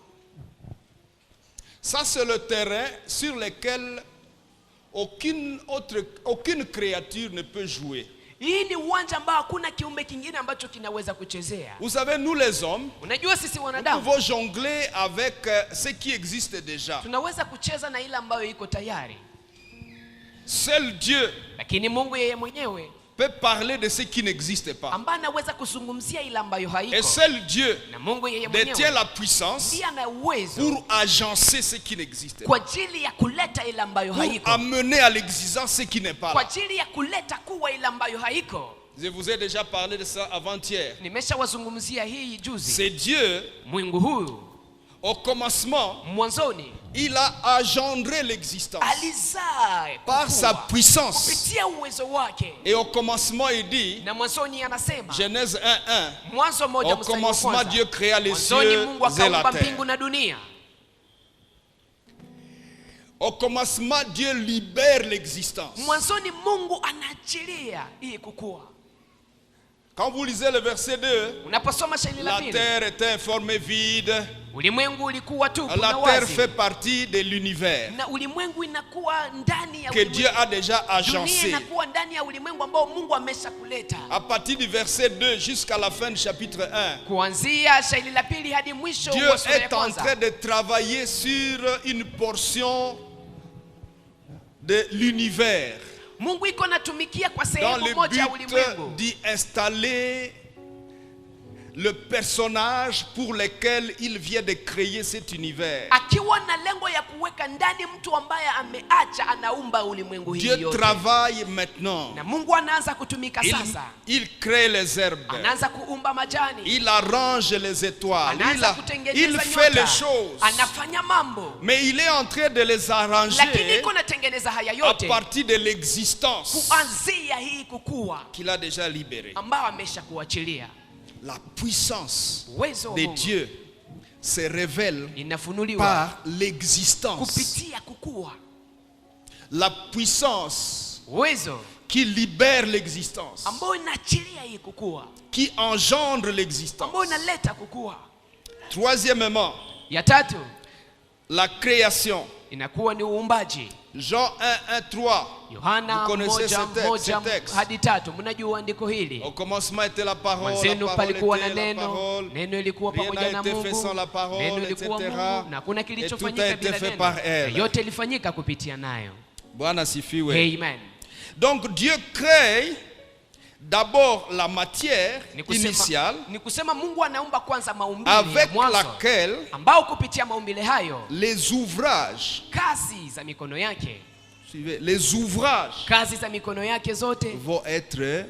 Ça, c'est le terrain sur lequel aucune créature ne peut jouer. Hii ni uwanja ambao hakuna kiumbe kingine ambacho kinaweza kuchezea. Vous savez, nous les hommes, Unajua sisi nous wanadamu pouvons jongler avec ce qui existe déjà. tunaweza kucheza na ile ambayo iko tayari. Seul Dieu Lakini Mungu yeye mwenyewe peut parler de ce qui n'existe pas. ambaye anaweza kuzungumzia ile ambayo Et haiko. seul Dieu Na Mungu yeye détient mwenyewe la puissance ndiye ana uwezo pour agencer ce qui n'existe kwa pas. ajili ya kuleta ile ambayo Pour haiko. amener à l'existence ce qui n'est pas Kwa là. ajili ya kuleta kuwa ile ambayo haiko. Je vous ai déjà parlé de ça avant-hier. Nimeshawazungumzia hii juzi. C'est Dieu, Mungu huyu au commencement, mwanzoni il a engendré l'existence alizaa par sa kukua puissance. kupitia uwezo wake. Et au commencement, il dit, Na mwanzoni anasema Genèse 1:1, Mwanzo moja au mstari wa commencement, kwanza, Dieu créa les mwanzoni cieux Mungu et la akaumba terre. mbingu na dunia. Au commencement, Dieu libère l'existence. Mwanzoni Mungu anaachilia hii kukua. Quand vous lisez le verset 2, Unaposoma shairi la la pili, terre était informée vide. ulimwengu ulikuwa tu La kuna terre wazi. fait partie de l'univers Na ulimwengu inakuwa ndani ya que Dieu a déjà Dunia agencé. inakuwa ndani ya ulimwengu ambao Mungu amesha kuleta. À partir du verset 2 jusqu'à la fin du chapitre 1, Kuanzia shairi la pili hadi mwisho Dieu wa sura ya est en kwanza. train de travailler sur une portion de l'univers Mungu iko natumikia kwa dans sehemu le moja ya but ulimwengu d'y installer le personnage pour lequel il vient de créer cet univers. akiwa na lengo ya kuweka ndani mtu ambaye ameacha anaumba ulimwengu hii Dieu yote. travaille maintenant. Na Mungu anaanza kutumika sasa. Il crée les herbes. Anaanza kuumba majani. Il arrange les étoiles. Anaanza Il kutengeneza fait nyota. les choses. Anafanya mambo. Mais il est en train de les Lakini arranger iko natengeneza haya à yote partir de l'existence kuanzia hii kukua qu'il a déjà libérée. ambao amesha kuachilia. La puissance Uwezo wa de Mungu Dieu se révèle inafunuliwa par l'existence. kupitia kukua. La puissance Uwezo qui libère l'existence, ambao inaachilia hii kukua, qui engendre l'existence. ambao inaleta kukua. Troisièmement, Ya tatu la création. inakuwa ni uumbaji. Jean 1:3. Yohana Vous connaissez ce texte. hadi 3. Mnajua andiko hili. Au commencement était la parole, la Mwanzoni parole palikuwa na était la neno, parole. neno ilikuwa Rien pamoja n'a na été fait Mungu, sans la parole, neno etc. ilikuwa Mungu, na hakuna Et tout a kilichofanyika été bila fait neno. par Na elle. yote ilifanyika kupitia nayo. Bwana sifiwe. Amen. Donc Dieu crée d'abord la matière initiale Ni kusema Mungu anaumba kwanza maumbile ya avec mwanzo, laquelle ambao kupitia maumbile hayo les ouvrages, kazi za mikono yake, suivez, les ouvrages kazi za mikono yake zote vont être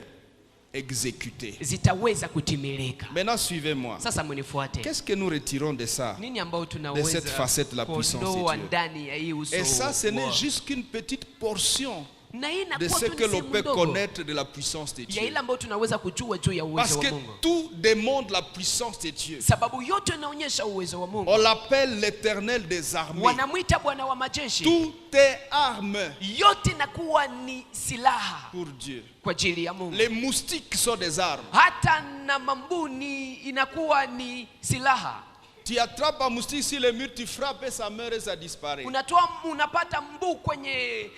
exécutés. zitaweza kutimilika. Maintenant suivez-moi. Sasa mnifuate. Qu'est-ce que nous retirons de ça? Nini ambao De cette tunaweza facette de la puissance de kuondoa Dieu. ndani ya hii uso? Et ça, ce n'est wa- juste qu'une petite portion na hii de inakuwa ce tu ni que l'on sehemu peut ndogo connaître de la puissance de ya Dieu. ile ambayo tunaweza kujua juu ya Parce uwezo que wa Mungu, tout démontre la puissance de Dieu. sababu yote inaonyesha uwezo wa Mungu. On l'appelle l'Éternel des armées. Wanamwita Bwana wa majeshi. Tout est arme Yote inakuwa ni silaha pour Dieu. kwa ajili ya Mungu. Les moustiques sont des armes. Hata na mambuni inakuwa ni silaha. Tu attrapes un moustique sur le mur, tu frappes et ça meurt et ça disparaît. Unapata mbu kwenye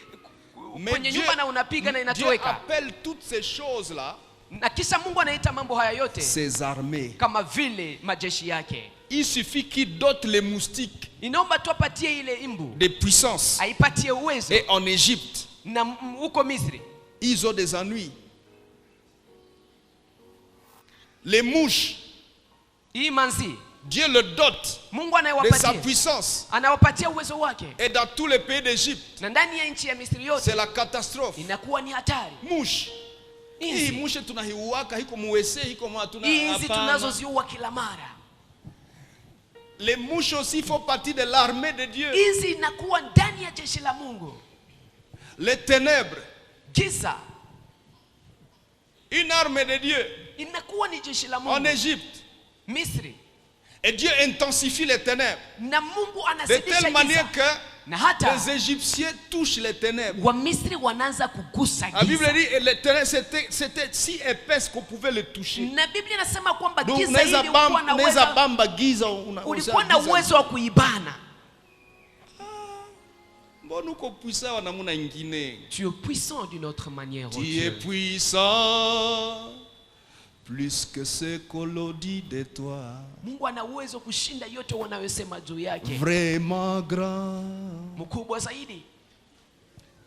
Mais Dieu, nyumba na unapiga na Dieu inatoweka. appelle toutes ces choses-là Na kisha Mungu anaita mambo haya yote ses armées. kama vile majeshi yake. Il suffit qu'il dote les moustiques Inaomba tu apatie ile imbu, de puissance. aipatie uwezo. Et en Égypte, Na huko Misri ils ont des ennuis. Les mouches, hii manzi Dieu le dote Mungu de sa anayewapatia, puissance. anawapatia uwezo wake, Et dans tous les pays d'Égypte, na ndani ya nchi ya Misri c'est yote la catastrophe. inakuwa ni hatari. Mouche. Hii Inzi, mouche tunahiuaka hiko muwese hiko matuna. inzi tunazoziua kila mara, Les mouches aussi font partie de l'armée de Dieu. inzi inakuwa ndani ya jeshi la Mungu. Les ténèbres, Giza une armée de Dieu inakuwa ni jeshi la en Mungu Égypte. Misri, Et Dieu intensifie les ténèbres na Mungu de anazidisha telle manière giza, que na hata les Égyptiens touchent les ténèbres. wa Misri wanaanza kugusa La Bible giza, dit que les ténèbres c'était si épaisse qu'on pouvait les toucher. na Biblia inasema kwamba Donc giza hili ulikuwa na unaweza uwezo, bamba giza ulikuwa na uwezo wa kuibana. Mbona uko puissant wa namna nyingine? Tu es puissant d'une autre manière, oh Tu es Dieu. puissant plus que ce qu'on le dit de toi. Mungu ana uwezo kushinda yote wanayosema juu yake, Vraiment grand mkubwa zaidi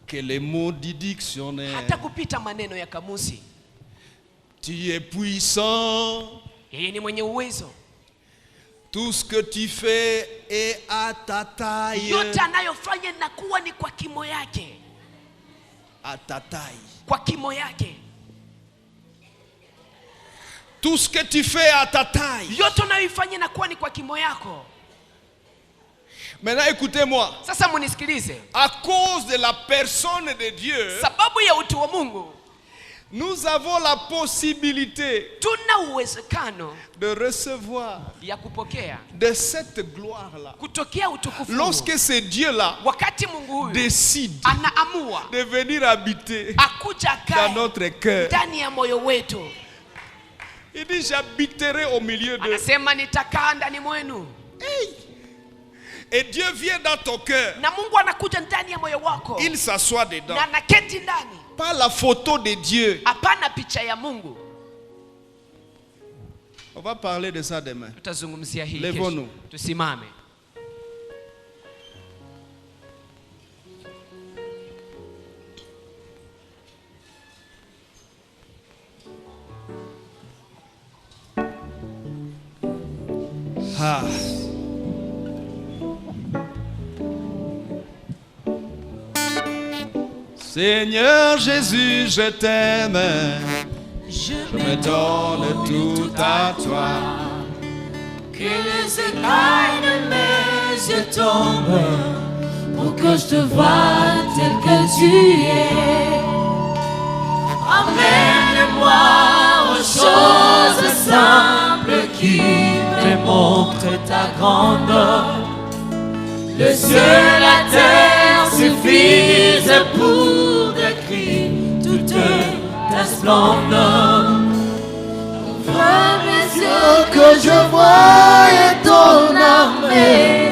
que les mots du dictionnaire. hata kupita maneno ya kamusi. Tu es puissant. Yeye ni mwenye uwezo, Tout ce que tu fais est à ta taille. yote anayofanya nakuwa ni kwa kimo yake, À ta taille. kwa kimo yake. Tout ce que tu fais à ta taille. Yote unayoifanya nakuwa ni kwa kimo yako. Maintenant, écoutez-moi. Sasa munisikilize, À cause de la personne de Dieu, sababu ya utu wa Mungu nous avons la possibilité tuna uwezekano de recevoir ya kupokea de cette gloire-là. kutokea utukufu. Lorsque ce Dieu-là Wakati Mungu huyu décide anaamua de venir habiter akuja dans kae notre cœur, ndani ya moyo wetu, il dit j'habiterai au milieu de... anasema nitakaa ndani mwenu, Et Dieu vient dans ton cœur. na Mungu anakuja ndani ya moyo wako Il s'assoit dedans. na anaketi ndani. Pas la photo de Dieu. Hapana picha ya Mungu. On va parler de ça demain. Tutazungumzia hii Levons-nous. kesho. Tusimame. Ah. Seigneur Jésus, je t'aime. Je me donne tout à toi. Que les écailles de mes yeux tombent pour que je te voie tel que tu es. Amène-moi aux choses simples qui me montrent ta grandeur. Le ciel, la terre suffisent pour décrire toute ta splendeur. Ouvre mes yeux que je voie ton armée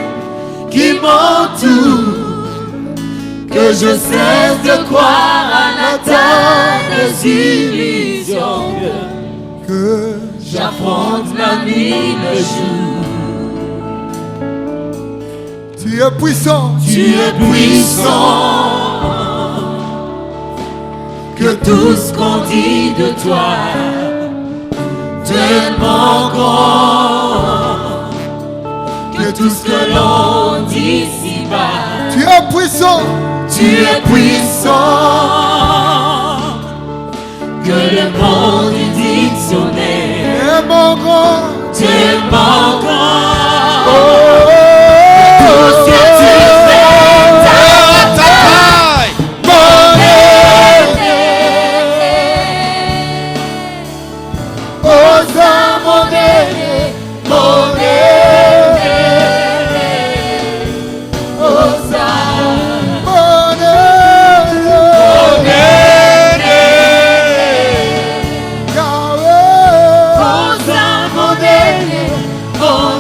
qui m'entoure, que je cesse de croire à la taille des illusions, que j'affronte la nuit, le jour. Tu es puissant, Tu es puissant, que tout ce qu'on dit de toi, tellement grand, que tout ce que l'on dit ici-bas, tu es puissant, tu es puissant, que le monde du dictionnaire, et mon grand. tellement grand. Oh, Tout ce que tu fais, ta Taille. Osa mon aîné, Osa, mon Yahweh. Osa mon aîné, mon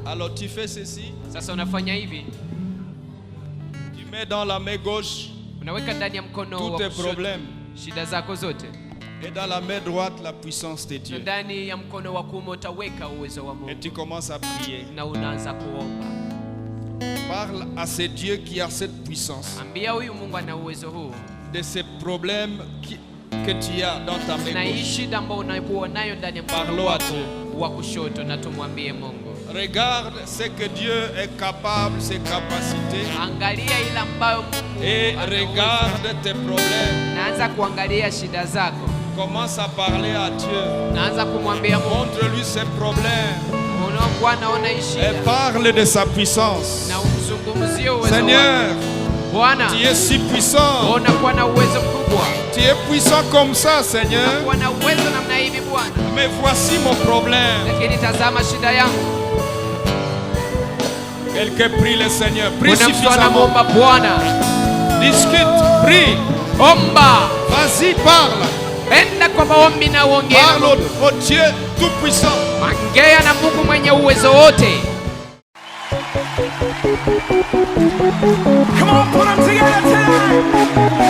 Alors tu fais ceci. Sasa unafanya hivi, Tu mets dans la main gauche unaweka ndani ya mkono tous wa tes kushoto problèmes. shida zako zote, Et dans la main droite, la puissance de na Dieu. ndani ya mkono wa kuume utaweka uwezo wa Et Mungu, tu commences à prier. na unaanza kuomba. Parle à ce Dieu qui a cette puissance. Ambia huyu Mungu ana uwezo huu, De ces problèmes que tu as dans ta main na hii gauche. shida ambayo unakuwa nayo ndani ya mkono Parlo à wako Dieu. wa kushoto, na tumwambie Mungu. Regarde ce que Dieu est capable, ses capacités. Angalia ile ambayo Mungu Et ana uwezo. regarde tes problèmes. Naanza kuangalia shida zako, Commence à parler à Dieu. naanza kumwambia Mungu, Montre-lui ses problèmes. unakuwa naona hii Et shida, parle de sa puissance. na umzungumzie uwezo wako. Seigneur, Bwana, tu es si puissant. unakuwa na uwezo mkubwa, Tu es puissant comme ça, Seigneur. unakuwa na uwezo namna hivi Bwana, Mais voici mon problème. lakini tazama shida yangu. Quelqu'un prie le Seigneur. Prie Kuna mtu suffisamment. anamwomba Bwana, Discute, prie. omba, Vas-y, parle. enda kwa maombi na uongee na Parle Mungu. au Dieu tout-puissant. Ongea na Mungu mwenye uwezo wote. Come on, put them together tonight.